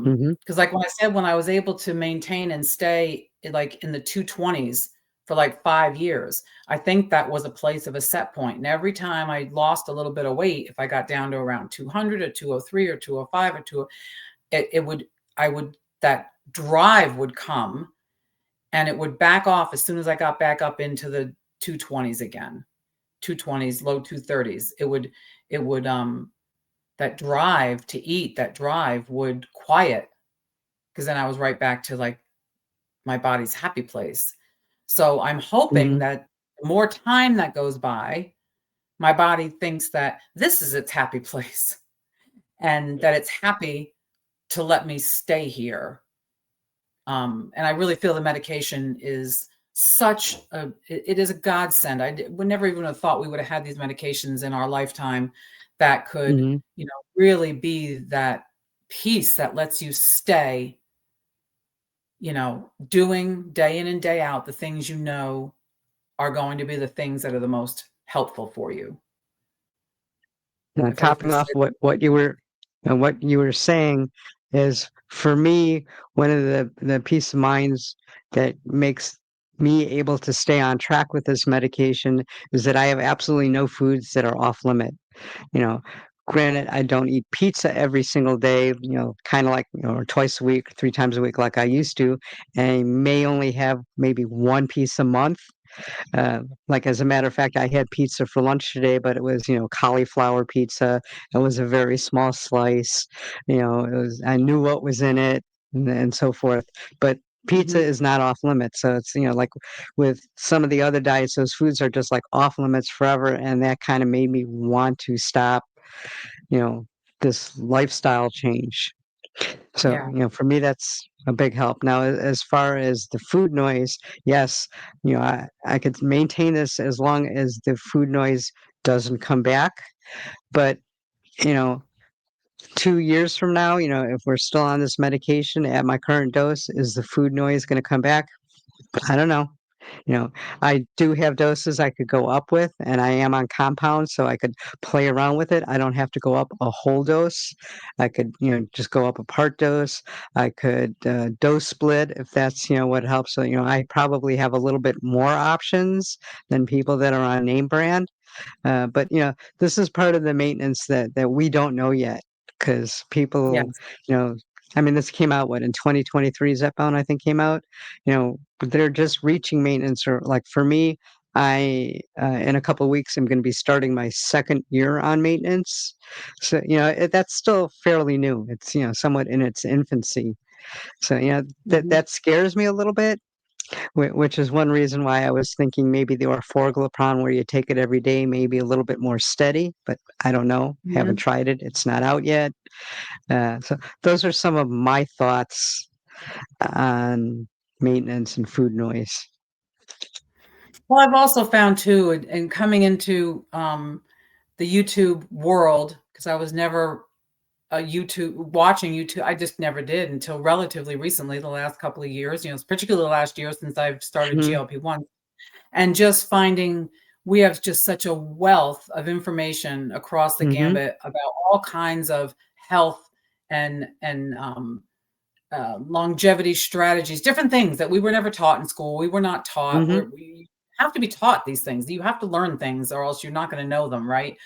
mhm, Because like when I said, when I was able to maintain and stay like in the 220s for like 5 years. I think that was a place of a set point. And every time I lost a little bit of weight, if I got down to around 200 or 203 or 205 or 2, that drive would come and it would back off as soon as I got back up into the 220s again, 220s, low 230s. That drive to eat, that drive would quiet, because then I was right back to like my body's happy place. So I'm hoping Mhm. that the more time that goes by, my body thinks that this is its happy place and that it's happy to let me stay here. And I really feel the medication is it is a godsend. Would never even have thought we would have had these medications in our lifetime that could, Mhm. really be that piece that lets you stay, doing day in and day out the things are going to be the things that are the most helpful for you. Now, If I topping could off say, what you were saying is, for me, one of the peace of minds that makes me able to stay on track with this medication is that I have absolutely no foods that are off limit. You know, granted, I don't eat pizza every single day, kind of like, or twice a week, 3 times a week like I used to, and I may only have maybe one piece a month. Like, as a matter of fact, I had pizza for lunch today, but it was, cauliflower pizza. It was a very small slice. I knew what was in it, and so forth. But pizza mhm, is not off limits. So it's, like with some of the other diets, those foods are just like off limits forever. And that kind of made me want to stop, you know, this lifestyle change. So, yeah, for me, that's a big help. Now, as far as the food noise, yes, I could maintain this as long as the food noise doesn't come back. But, you know, 2 years from now, if we're still on this medication at my current dose, is the food noise going to come back? I don't know. You know, I do have doses I could go up with, and I am on compounds, so I could play around with it. I don't have to go up a whole dose. I could, just go up a part dose. I could dose split if that's, what helps. So, I probably have a little bit more options than people that are on name brand. But this is part of the maintenance that we don't know yet, because people, yes, you know, I mean, this came out what in 2023. Zepbound, I think, came out. They're just reaching maintenance, or like for me, I in a couple of weeks I'm going to be starting my second year on maintenance. So that's still fairly new. It's somewhat in its infancy. So that mhm, that scares me a little bit, which is one reason why I was thinking maybe the orforglipron, where you take it every day, may be a little bit more steady, but I don't know. Haven't mhm. tried it. It's not out yet. So those are some of my thoughts on maintenance and food noise. Well, I've also found too, in coming into, the YouTube world, because I was never a watching YouTube. I just never did until relatively recently, the last couple of years, particularly the last year since I've started Mhm, GLP-1, and just finding we have just such a wealth of information across the mhm, gambit about all kinds of health and longevity strategies, different things that we were never taught in school. We were not taught. mhm, We have to be taught these things. You have to learn things, or else you're not going to know them, right?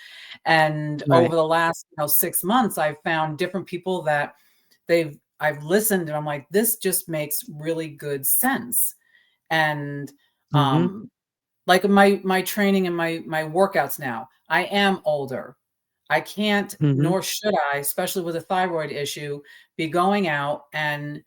And right. over the last 6 months, I've found different people that I've listened, and I'm like, this just makes really good sense. And Mhm, um, like my training and my workouts now, I am older. I can't, mhm, nor should I, especially with a thyroid issue, be going out and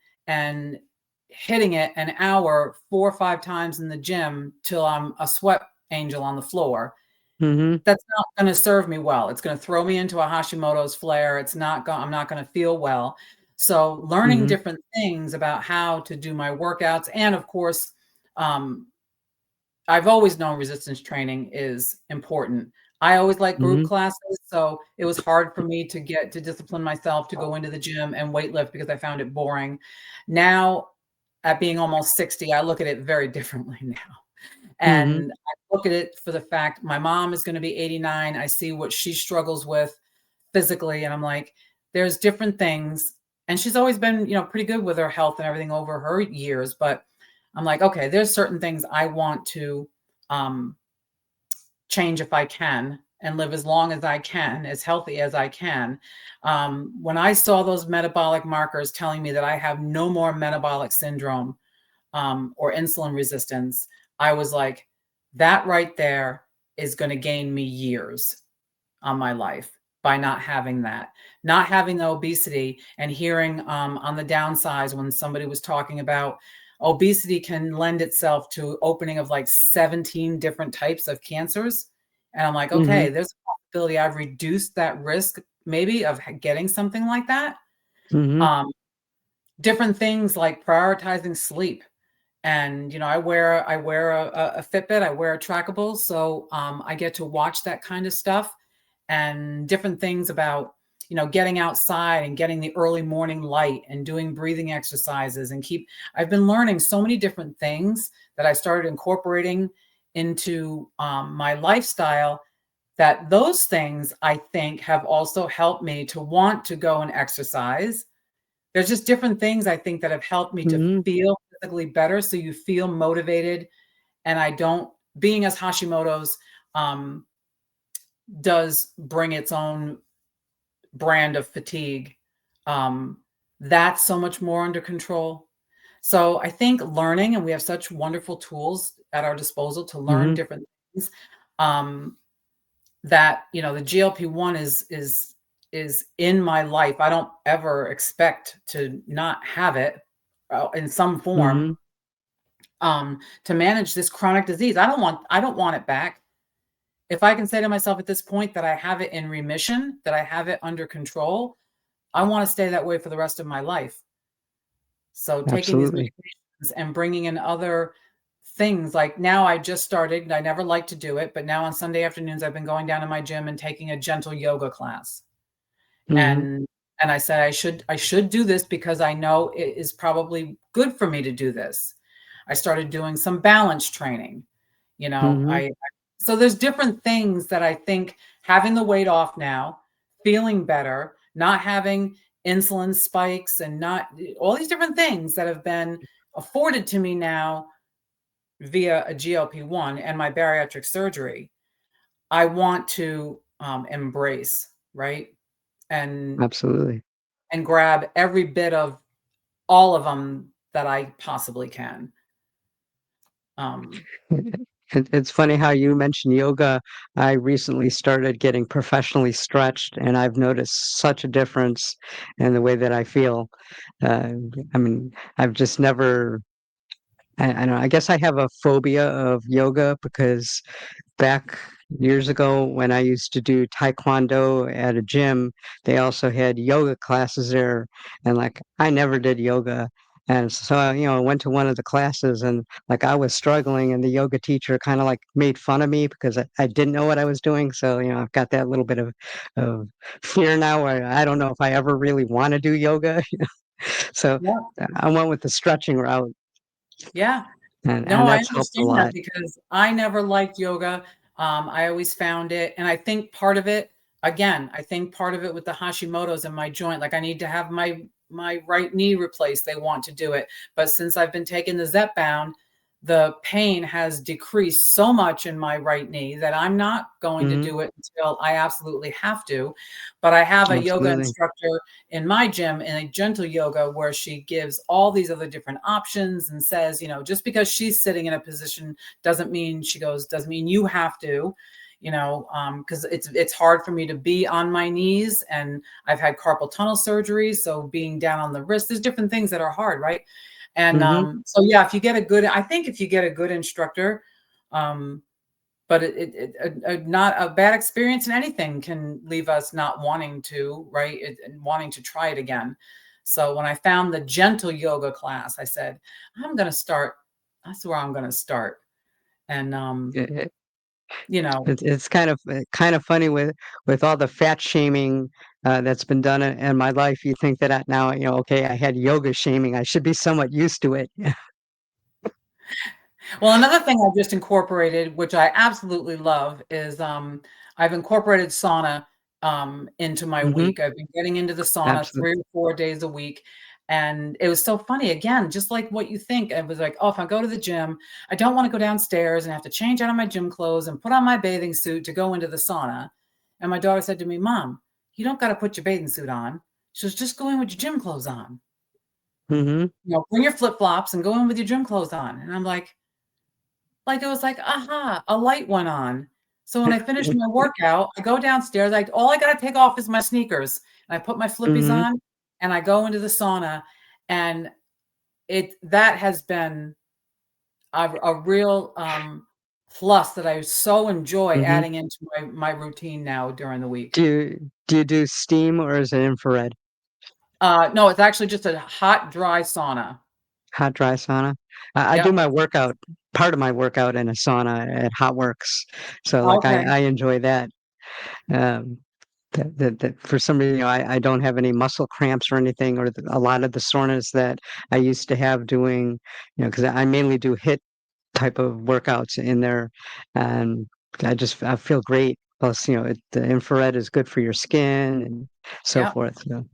hitting it an hour 4 or 5 times in the gym till I'm a sweat angel on the floor. mhm, That's not gonna serve me well. It's gonna throw me into a Hashimoto's flare. I'm not gonna feel well. So learning mhm, different things about how to do my workouts, and of course, um, I've always known resistance training is important. I always like group mhm, classes, so it was hard for me to discipline myself to go into the gym and weight lift because I found it boring. Now, at being almost 60, I look at it very differently now. mhm, And I look at it for the fact my mom is gonna be 89. I see what she struggles with physically, and I'm like, there's different things. And she's always been, pretty good with her health and everything over her years, but I'm like, okay, there's certain things I want to change if I can and live as long as I can, as healthy as I can. When I saw those metabolic markers telling me that I have no more metabolic syndrome or insulin resistance, I was like, that right there is going to gain me years on my life by not having that, not having the obesity, and hearing on the downsides when somebody was talking about obesity can lend itself to opening of like 17 different types of cancers. And I'm like, Mhm. okay, there's a possibility I've reduced that risk maybe of getting something like that. Mhm. Um, different things like prioritizing sleep. And I wear a Fitbit, I wear a trackable, so I get to watch that kind of stuff, and different things about getting outside and getting the early morning light and doing breathing exercises and I've been learning so many different things that I started incorporating into my lifestyle, that those things I think have also helped me to want to go and exercise. There's just different things I think that have helped me to Mhm. feel physically better, so you feel motivated, and I don't being as Hashimoto's, um, does bring its own brand of fatigue. Um, that's so much more under control. So I think learning, and we have such wonderful tools at our disposal to learn Mhm. different things, um, that, the GLP-1 is in my life. I don't ever expect to not have it, in some form, Mhm. to manage this chronic disease. I don't want it back. If I can say to myself at this point that I have it in remission, that I have it under control, I want to stay that way for the rest of my life. So taking these Absolutely. medications and bringing in other things, like now I just started, and I never liked to do it, but now on Sunday afternoons I've been going down to my gym and taking a gentle yoga class. Mhm. And I said I should do this because I know it is probably good for me to do this. I started doing some balance training. You know, Mhm. so there's different things that I think, having the weight off now, feeling better, not having insulin spikes, and not all these different things that have been afforded to me now via a GLP-1 and my bariatric surgery, I want to embrace, right? And Absolutely. grab every bit of all of them that I possibly can. Um, It's funny how you mentioned yoga. I recently started getting professionally stretched, and I've noticed such a difference in the way that I feel. Uh, I mean, I've just never. I don't know. I guess I have a phobia of yoga because back years ago when I used to do taekwondo at a gym, they also had yoga classes there, and like I never did yoga. And so I went to one of the classes and like I was struggling and the yoga teacher kind of like made fun of me because I didn't know what I was doing. So, I've got that little bit of fear now where I don't know if I ever really want to do yoga. So yeah, I went with the stretching route yeah. and No, I that's helped a understand that lot. because I never liked yoga. I always found it, and I think part of it, again, I think part of it with the Hashimoto's in my joint, like I need to have my right knee replaced. They want to do it, but since I've been taking the Zepbound, the pain has decreased so much in my right knee that I'm not going to Hmm. do it until I absolutely have to. But I have a yoga Absolutely. instructor in my gym in a gentle yoga where she gives all these other different options and says, just because she's sitting in a position doesn't mean you have to, because it's hard for me to be on my knees, and I've had carpal tunnel surgery, so being down on the wrist, there's different things that are hard, right? And Hmm. so yeah, I think if you get a good instructor, um, but not a bad experience in anything can leave us not wanting to, right? And wanting to try it again. So when I found the gentle yoga class, I said, I'm going to start. That's where I'm going to start. And, you know, It's kind of funny with all the fat shaming that's been done in my life. You think that now, okay, I had yoga shaming. I should be somewhat used to it. well, another thing I just incorporated, which I absolutely love, is I've incorporated sauna into my Hmm. week. I've been getting into the sauna Absolutely. 3 or 4 days a week. And it was so funny, again, just like what you think. It was like, oh, if I go to the gym, I don't want to go downstairs and have to change out of my gym clothes and put on my bathing suit to go into the sauna. And my daughter said to me, Mom, you don't got to put your bathing suit on. She was just go in with your gym clothes on. Mm-hmm. Bring your flip flops and go in with your gym clothes on. And I'm like it was like, aha, a light went on. So when I finished my workout, I go downstairs. All I got to take off is my sneakers. And I put my flippies Mm-hmm. on and I go into the sauna. And that has been a real plus that I so enjoy Mm-hmm. adding into my routine now during the week. Do you do steam or is it infrared? No, it's actually just a hot, dry sauna. Hot, dry sauna? I do Yep. my workout, part of my workout in a sauna at HotWorks. So like Okay. I enjoy that. Um, that for some reason, I don't have any muscle cramps or anything, or a lot of the soreness that I used to have doing, because I mainly do HIIT type of workouts in there, and I feel great. Plus, the infrared is good for your skin and so Yep. forth. So.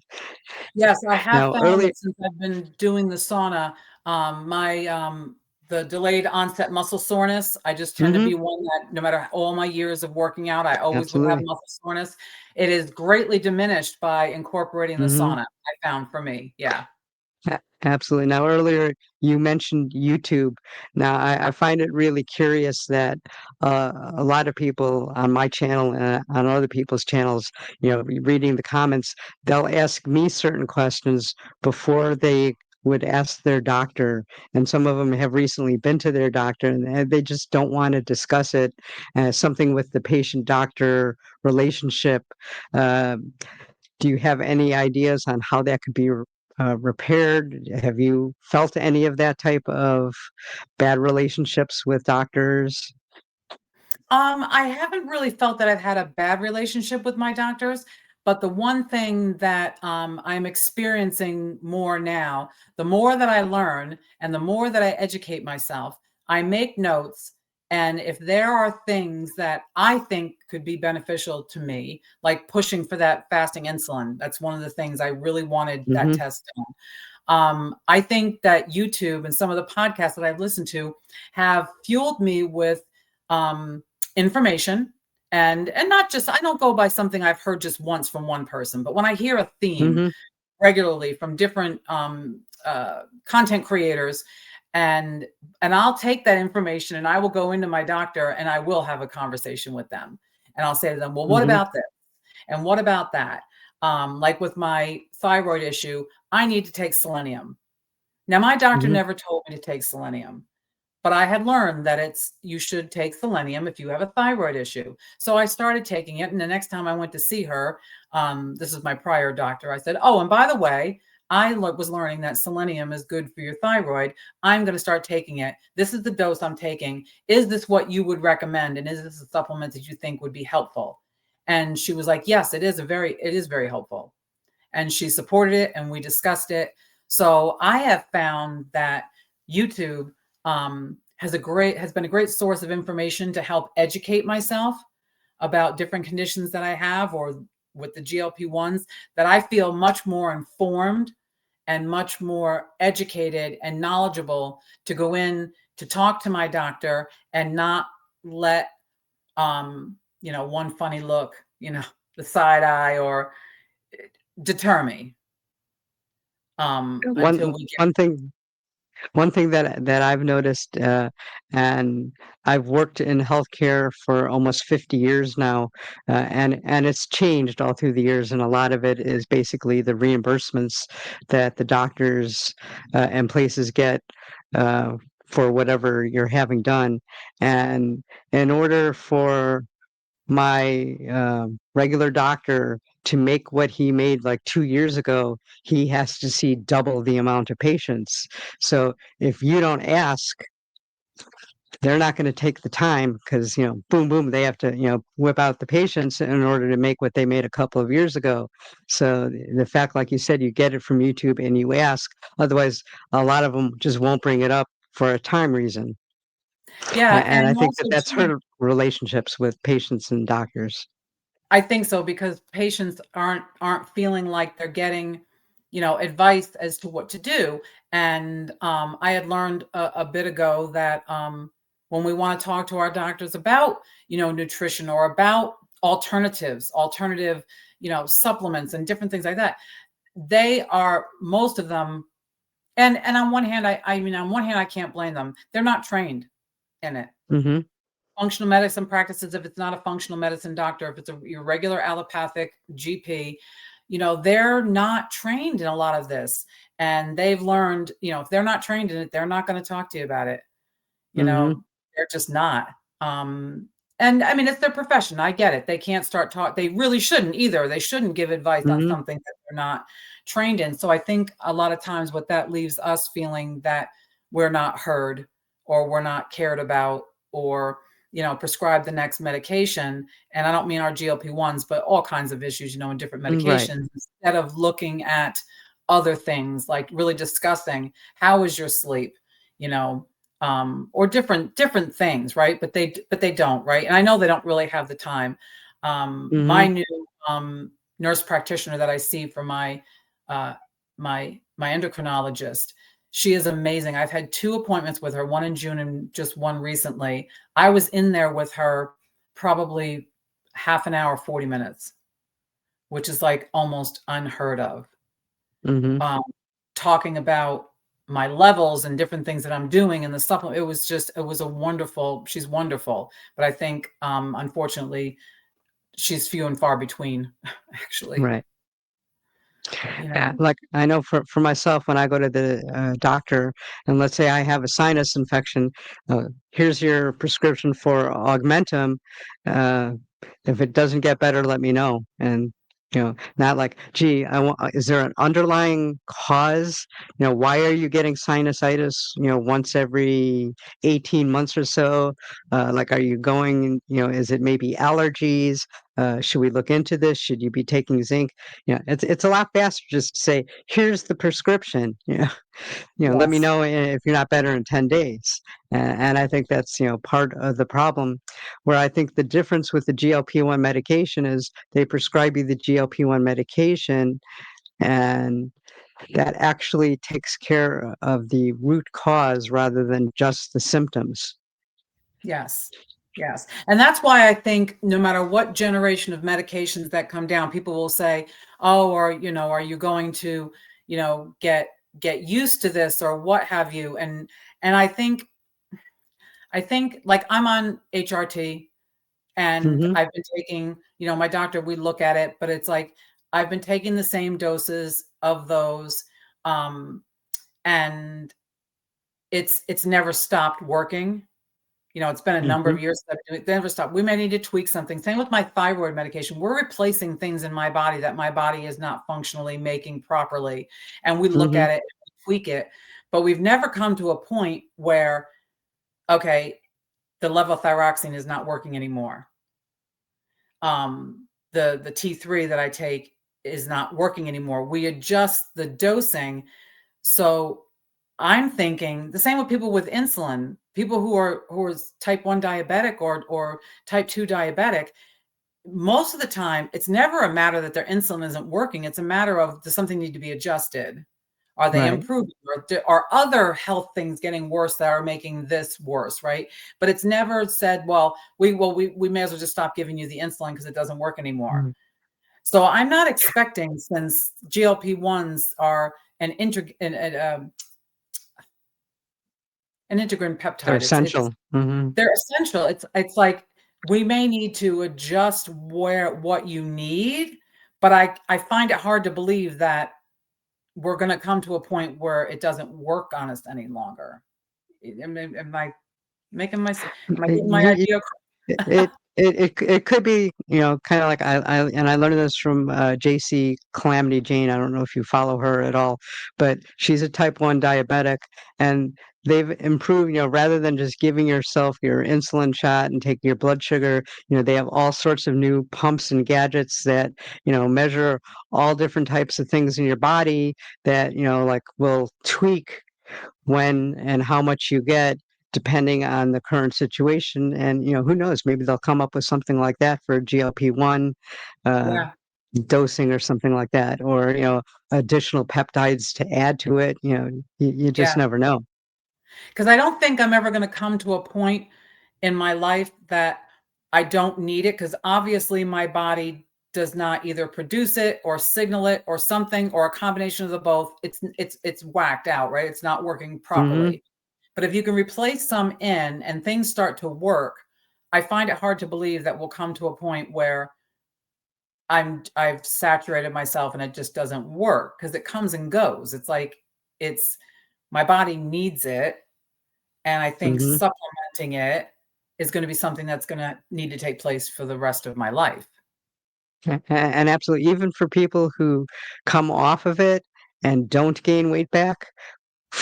Yes, I have Now, found early. that since I've been doing the sauna, my the delayed onset muscle soreness, I just tend to Hmm. be one that no matter all my years of working out, I always would have Absolutely. muscle soreness. It is greatly diminished by incorporating the Hmm. sauna, I found for me. Yeah. Absolutely. Now, earlier you mentioned YouTube. Now, I find it really curious that a lot of people on my channel and on other people's channels, reading the comments, they'll ask me certain questions before they would ask their doctor. And some of them have recently been to their doctor and they just don't want to discuss it as something with the patient-doctor relationship. Uh, do you have any ideas on how that could be repaired? Have you felt any of that type of bad relationships with doctors? I haven't really felt that I've had a bad relationship with my doctors, but the one thing that I'm experiencing more now, the more that I learn and the more that I educate myself, I make notes. And if there are things that I think could be beneficial to me, like pushing for that fasting insulin, that's one of the things I really wanted that Hmm. test done. I think that YouTube and some of the podcasts that I've listened to have fueled me with information and not just, I don't go by something I've heard just once from one person, but when I hear a theme Hmm. regularly from different content creators, and I'll take that information and I will go into my doctor and I will have a conversation with them, and I'll say to them, well, what Hmm. about this and what about that? Like with my thyroid issue, I need to take selenium. Now my doctor Hmm. never told me to take selenium, but I had learned that you should take selenium if you have a thyroid issue. So I started taking it. And the next time I went to see her, this is my prior doctor, I said, oh, and by the way, was learning that selenium is good for your thyroid. I'm going to start taking it. This is the dose I'm taking. Is this what you would recommend? And is this a supplement that you think would be helpful? And she was like, yes, it is very helpful. And she supported it and we discussed it. So I have found that YouTube has been a great source of information to help educate myself about different conditions that I have, or with the GLP-1s, that I feel much more informed and much more educated and knowledgeable to go in to talk to my doctor and not let one funny look, the side eye, or deter me until One we get. one thing One thing that I've noticed, and I've worked in healthcare for almost 50 years now, and it's changed all through the years, and a lot of it is basically the reimbursements that the doctors and places get uh, for whatever you're having done. And in order for my regular doctor to make what he made like 2 years ago, he has to see double the amount of patients. So if you don't ask, they're not going to take the time because, boom, boom, they have to, whip out the patients in order to make what they made a couple of years ago. So the fact, like you said, you get it from YouTube and you ask, otherwise, a lot of them just won't bring it up for a time reason. Yeah, And I and think also that's too, hurt relationships with patients and doctors. I think so, because patients aren't feeling like they're getting advice as to what to do. And I had learned a bit ago that when we want to talk to our doctors about, nutrition or about alternative, supplements and different things like that, they are, most of them, and on one hand, I mean, on one hand, I can't blame them. They're not trained in it. Mm-hmm. Functional medicine practices, if it's not a functional medicine doctor, if it's your regular allopathic GP, they're not trained in a lot of this. And they've learned, if they're not trained in it, they're not going to talk to you about it. Mm-hmm. They're just not. And I mean, it's their profession. I get it. They can't start talk. They really shouldn't either. They shouldn't give advice on Mm-hmm. something that they're not trained in. So I think a lot of times what that leaves us feeling that we're not heard, or we're not cared about, or, prescribe the next medication. And I don't mean our GLP-1s, but all kinds of issues, in different Right. medications, instead of looking at other things, like really discussing, how is your sleep, or different things, right? But they don't, right? And I know they don't really have the time. Mm-hmm. My new nurse practitioner that I see for my my endocrinologist, she is amazing. I've had 2 appointments with her, one in June and just one recently. I was in there with her probably half an hour, 40 minutes, which is like almost unheard of. Mm-hmm. Um, Talking about my levels and different things that I'm doing in the supplement. It was a wonderful, she's wonderful. But I think, unfortunately, she's few and far between, actually. Right. Yeah, like I know for myself, when I go to the doctor, and let's say I have a sinus infection, here's your prescription for Augmentum. Uh, if it doesn't get better, let me know. And not like, gee, is there an underlying cause? Why are you getting sinusitis? Once every 18 months or so. Like, are you going? Is it maybe allergies? Should we look into this? Should you be taking zinc? It's a lot faster just to say, here's the prescription. Let me Yes. know if you're not better in 10 days. And I think that's, part of the problem, where I think the difference with the GLP-1 medication is they prescribe you the GLP-1 medication, and that actually takes care of the root cause rather than just the symptoms. Yes. Yes. And that's why I think no matter what generation of medications that come down, people will say, "Oh, or, are you going to, get used to this or what have you?" And I think like I'm on HRT, and Hmm. I've been taking, my doctor, we look at it, but it's like I've been taking the same doses of those, um, and it's never stopped working. It's been a number Hmm. of years that I've been doing it, they never stopped. We may need to tweak something. Same with my thyroid medication. We're replacing things in my body that my body is not functionally making properly. And we look Hmm. at it, and we tweak it, but we've never come to a point where, okay, the levothyroxine is not working anymore. The T3 that I take is not working anymore. We adjust the dosing. So I'm thinking the same with people with insulin, people who are type 1 diabetic or type 2 diabetic. Most of the time, it's never a matter that their insulin isn't working. It's a matter of, does something need to be adjusted? Are they Right. improving, or are other health things getting worse that are making this worse, right? But it's never said, well, we may as well just stop giving you the insulin because it doesn't work anymore. Mm. So I'm not expecting, since GLP-1s are an integrin They're peptide. It's essential. Hmm. they're essential. It's like we may need to adjust what you need, but I find it hard to believe that we're going to come to a point where it doesn't work on us any longer. Am I making my am I getting my idea? It could be, kind of like I learned this from JC Calamity Jane. I don't know if you follow her at all, but she's a type 1 diabetic, and they've improved, rather than just giving yourself your insulin shot and taking your blood sugar, they have all sorts of new pumps and gadgets that, measure all different types of things in your body that, like will tweak when and how much you get depending on the current situation. And who knows, maybe they'll come up with something like that for GLP-1. uh, Yeah. dosing or something like that, or, additional peptides to add to it. You just Yeah. never know. Because I don't think I'm ever going to come to a point in my life that I don't need it, because obviously my body does not either produce it or signal it or something, or a combination of the both. It's whacked out, right? It's not working Hmm. properly. But if you can replace some in and things start to work, I find it hard to believe that we'll come to a point where I've saturated myself and it just doesn't work, because it comes and goes. It's like it's my body needs it, and I think Hmm. supplementing it is gonna be something that's gonna need to take place for the rest of my life. And absolutely, even for people who come off of it and don't gain weight back,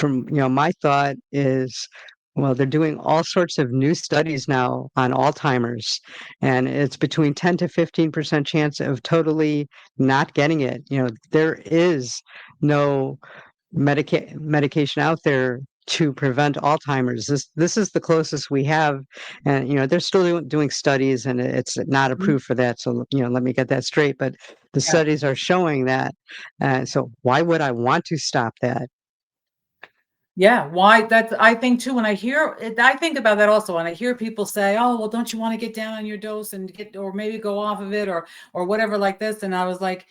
my thought is, well, they're doing all sorts of new studies now on Alzheimer's, and it's between 10 to 15% chance of totally not getting it. There is no medication out there to prevent Alzheimer's. This is the closest we have, and they're still doing studies, and it's not Mhm. approved for that. So let me get that straight. But the Yeah. studies are showing that. So why would I want to stop that? Yeah, why that's I think too, when I hear it, I think about that also, and I hear people say, "Oh, well, don't you wanna get down on your dose and get or maybe go off of it or whatever like this," and I was like,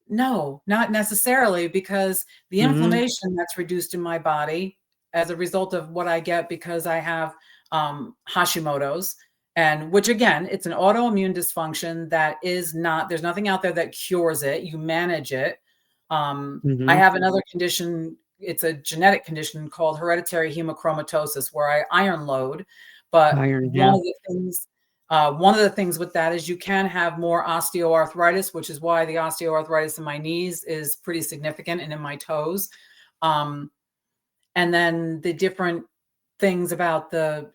no, not necessarily, because the Hmm. inflammation that's reduced in my body as a result of what I get because I have Hashimoto's, and which again, it's an autoimmune dysfunction that is not, there's nothing out there that cures it. You manage it. I Hmm. have another condition, it's a genetic condition called hereditary hemochromatosis, where I iron load. But Iron, yeah. one of the things with that is you can have more osteoarthritis, which is why the osteoarthritis in my knees is pretty significant, and in my toes. Um, and then the different things about the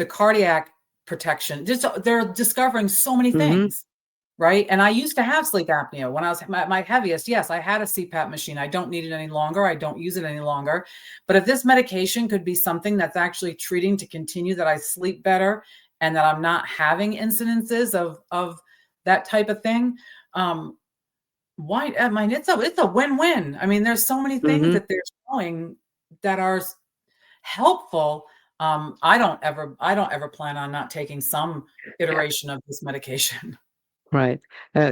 cardiac protection. Just they're discovering so many Hmm. things, right? And I used to have sleep apnea when I was at my heaviest. Yes, I had a CPAP machine. I don't need it any longer. I don't use it any longer. But if this medication could be something that's actually treating to continue that I sleep better and that I'm not having incidences of that type of thing, um, why? I mean, it's a win-win. I mean, there's so many things Hmm. that they're showing that are helpful. I don't ever plan on not taking some iteration of this medication. Right.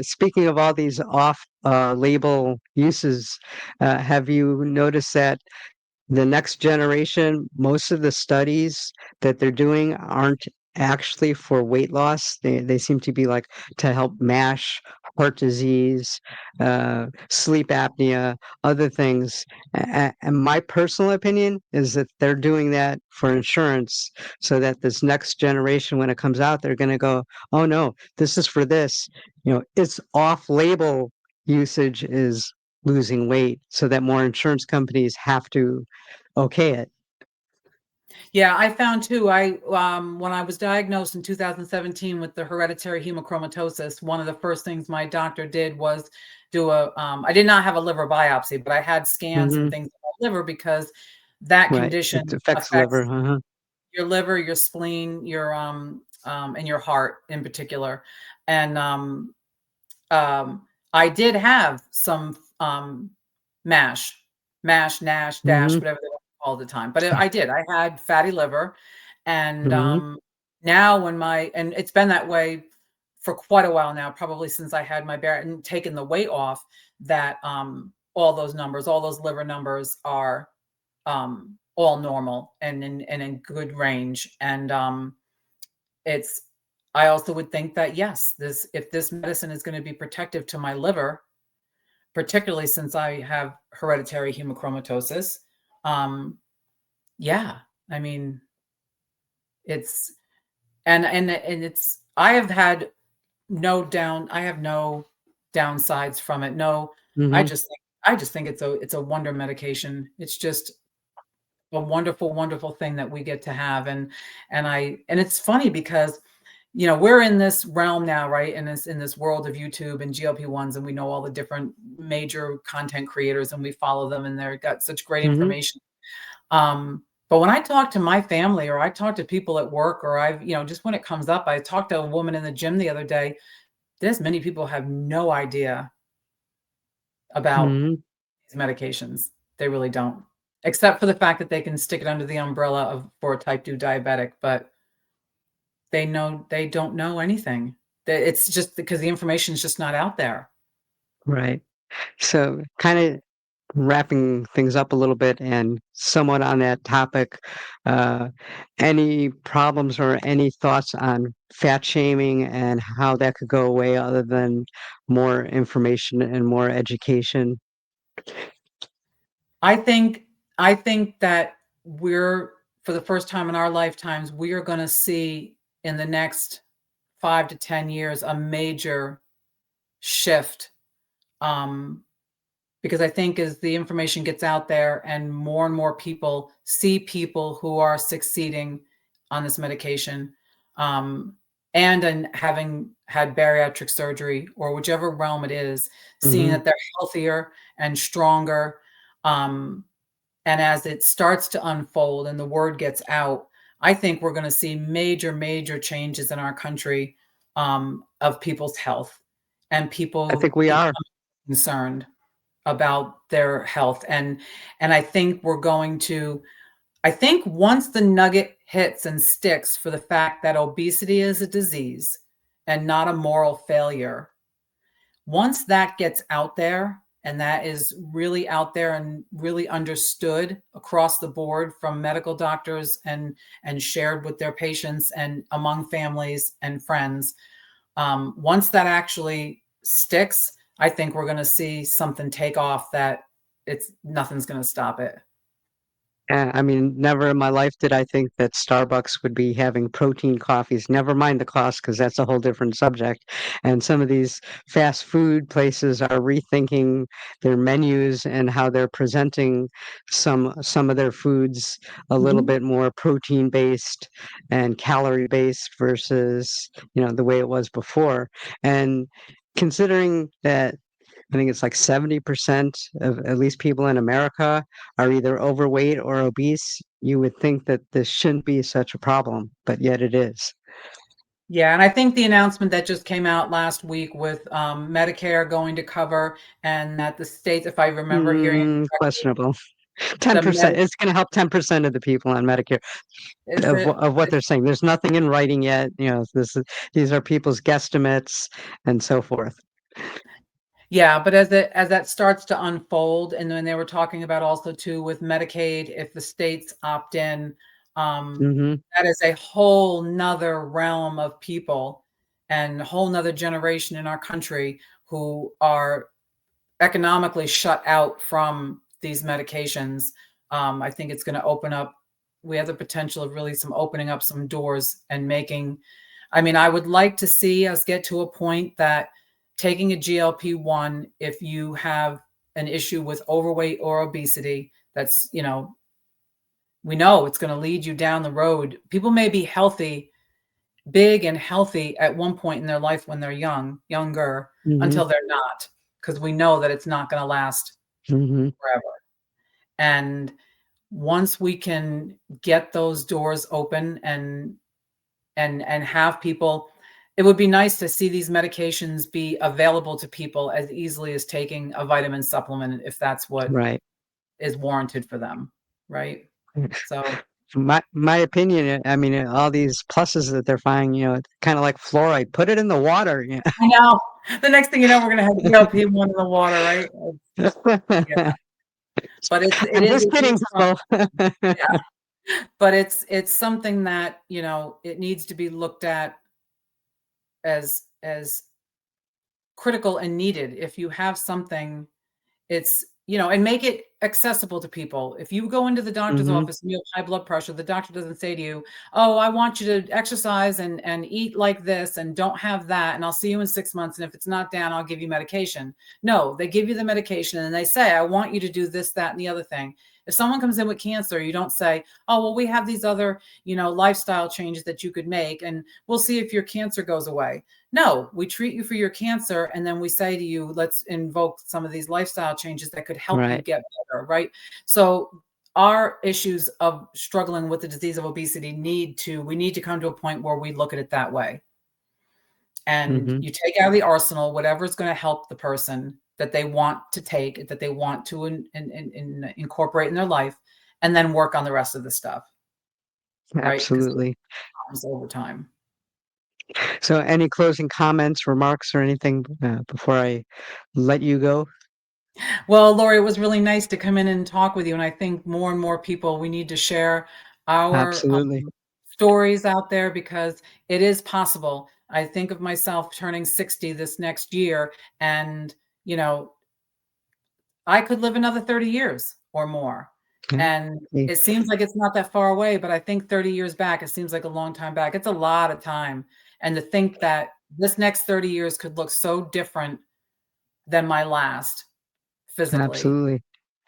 Speaking of all these off label uses, have you noticed that the next generation, most of the studies that they're doing aren't actually for weight loss. They seem to be like to help MASH, heart disease, sleep apnea, other things. And my personal opinion is that they're doing that for insurance, so that this next generation, when it comes out, they're going to go, "Oh no, this is for this." It's off-label usage is losing weight, so that more insurance companies have to okay it. Yeah, I found too. When I was diagnosed in 2017 with the hereditary hemochromatosis, one of the first things my doctor did was do I did not have a liver biopsy, but I had scans and Mhm. things of my liver, because that Right. It condition affects the liver, affects uh-huh. your liver, your spleen, and your heart in particular. And I did have some MASH, NASH, DASH, Mhm. whatever they want to call it at the time. But I did. I had fatty liver, and Mhm. now and it's been that way for quite a while now, probably since I had my bear and taken the weight off. That all those numbers, all those liver numbers are all normal and in good range. And it's I also would think that yes, this if this medicine is going to be protective to my liver, particularly since I have hereditary hemochromatosis, um, yeah, I mean, it's and it's I have no downsides from it. No, I Mhm. just think I just think it's a wonder medication. It's just a wonderful, wonderful thing that we get to have. And it's funny because we're in this realm now, right? In this world of YouTube and GLP-1s, and we know all the different major content creators, and we follow them, and they've got such great Mhm. information. But when I talk to my family, or I talk to people at work, or just when it comes up, I talked to a woman in the gym the other day there's many people have no idea about Mhm. these medications. They really don't, except for the fact that they can stick it under the umbrella of for a type 2 diabetic, but they don't know anything. It's just because the information is just not out there. Right. So, kinda wrapping things up a little bit and somewhat on that topic, uh, any problems or any thoughts on fat shaming and how that could go away other than more information and more education? I think I think that we're for the first time in our lifetimes, we are gonna see in the next 5 to 10 years a major shift, um, because I think as the information gets out there and more people see people who are succeeding on this medication, um, and having had bariatric surgery or whichever realm it is, seeing Mhm. that they're healthier and stronger, um, and as it starts to unfold and the word gets out, I think we're gonna see major, major changes in our country, of people's health and I people think we becoming are. concerned about their health, and I think we're going to I think once the nugget hits and sticks for the fact that obesity is a disease and not a moral failure, once that gets out there and that is really out there and really understood across the board from medical doctors and shared with their patients and among families and friends, once that actually sticks, I think we're going to see something take off that it's nothing's going to stop it. I mean, never in my life did I think that Starbucks would be having protein coffees, never mind the cost, because that's a whole different subject. And some of these fast food places are rethinking their menus and how they're presenting some of their foods a little Mhm. bit more protein based and calorie based versus, the way it was before. And considering that I think it's like 70% of at least people in America are either overweight or obese. You would think that this shouldn't be such a problem, but yet it is. Yeah, and I think the announcement that just came out last week with Medicare going to cover and that the states, if I remember hearing it correctly, Questionable. the med 10%. It's going to help 10% of the people on Medicare is it of what they're saying. There's nothing in writing yet. These are people's guesstimates and so forth. Yeah, but as that starts to unfold, and then they were talking about also too with Medicaid, if the states opt in, Hmm. that is a whole nother realm of people and a whole nother generation in our country who are economically shut out from these medications. I think it's going to open up. We have the potential of really some opening up some doors and making. I mean, I would like to see us get to a point that taking a GLP-1, if you have an issue with overweight or obesity, that's, we know it's going to lead you down the road. People may be healthy, big and healthy at one point in their life when they're younger, Hmm. until they're not, because we know that it's not going to last Hmm. forever. And once we can get those doors open and have people, it would be nice to see these medications be available to people as easily as taking a vitamin supplement if that's what Right. is warranted for them, right? So My opinion, I mean, all these pluses that they're finding, kind of like fluoride, put it in the water. I know the next thing you know, we're gonna have GLP-1 in the water, right? Yeah, but it I'm is just it kidding, is people. something. Yeah, but it's something that, it needs to be looked at as critical and needed. If you have something, it's, and make it accessible to people. If you go into the doctor's Hmm. office and you have high blood pressure, the doctor doesn't say to you, "Oh, I want you to exercise and eat like this and don't have that, and I'll see you in 6 months. And if it's not down, I'll give you medication." No, they give you the medication and they say, "I want you to do this, that, and the other thing." If someone comes in with cancer, you don't say, "Oh, well, we have these other, lifestyle changes that you could make, and we'll see if your cancer goes away." No, we treat you for your cancer, and then we say to you, let's invoke some of these lifestyle changes that could help you Right. get better, right? So our issues of struggling with the disease of obesity we need to come to a point where we look at it that way. and Mhm. you take out of the arsenal whatever's going to help the person that they want to take, that they want to incorporate in their life, and then work on the rest of the stuff, right? Because it Absolutely. comes over time. So any closing comments, remarks, or anything, before I let you go? Well, Lori, it was really nice to come in and talk with you. And I think more and more people, we need to share our Absolutely. stories out there because it is possible. I think of myself turning 60 this next year, and, you know, I could live another 30 years or more. Yeah. And Yeah. it seems like it's not that far away, but I think 30 years back, it seems like a long time back. It's a lot of time. And to think that this next 30 years could look so different than my last physically. Absolutely.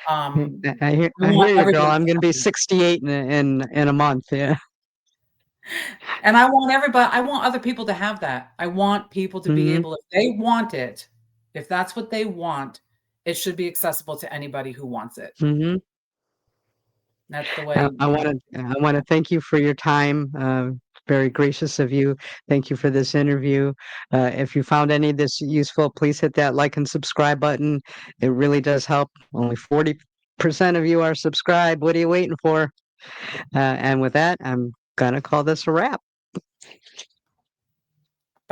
Yeah, Um, I I want hear you, girl. everybody to I'm gonna be be happy. 68 in a month. Yeah. And I want other people to have that. I want people to be Mhm. able, if they want it, if that's what they want, it should be accessible to anybody who wants it. Mhm. That's the way, I wanna thank you for your time. Very gracious of you. Thank you for this interview. If you found any of this useful, please hit that like and subscribe button. It really does help. Only 40% of you are subscribed. What are you waiting for? And with that, I'm gonna call this a wrap.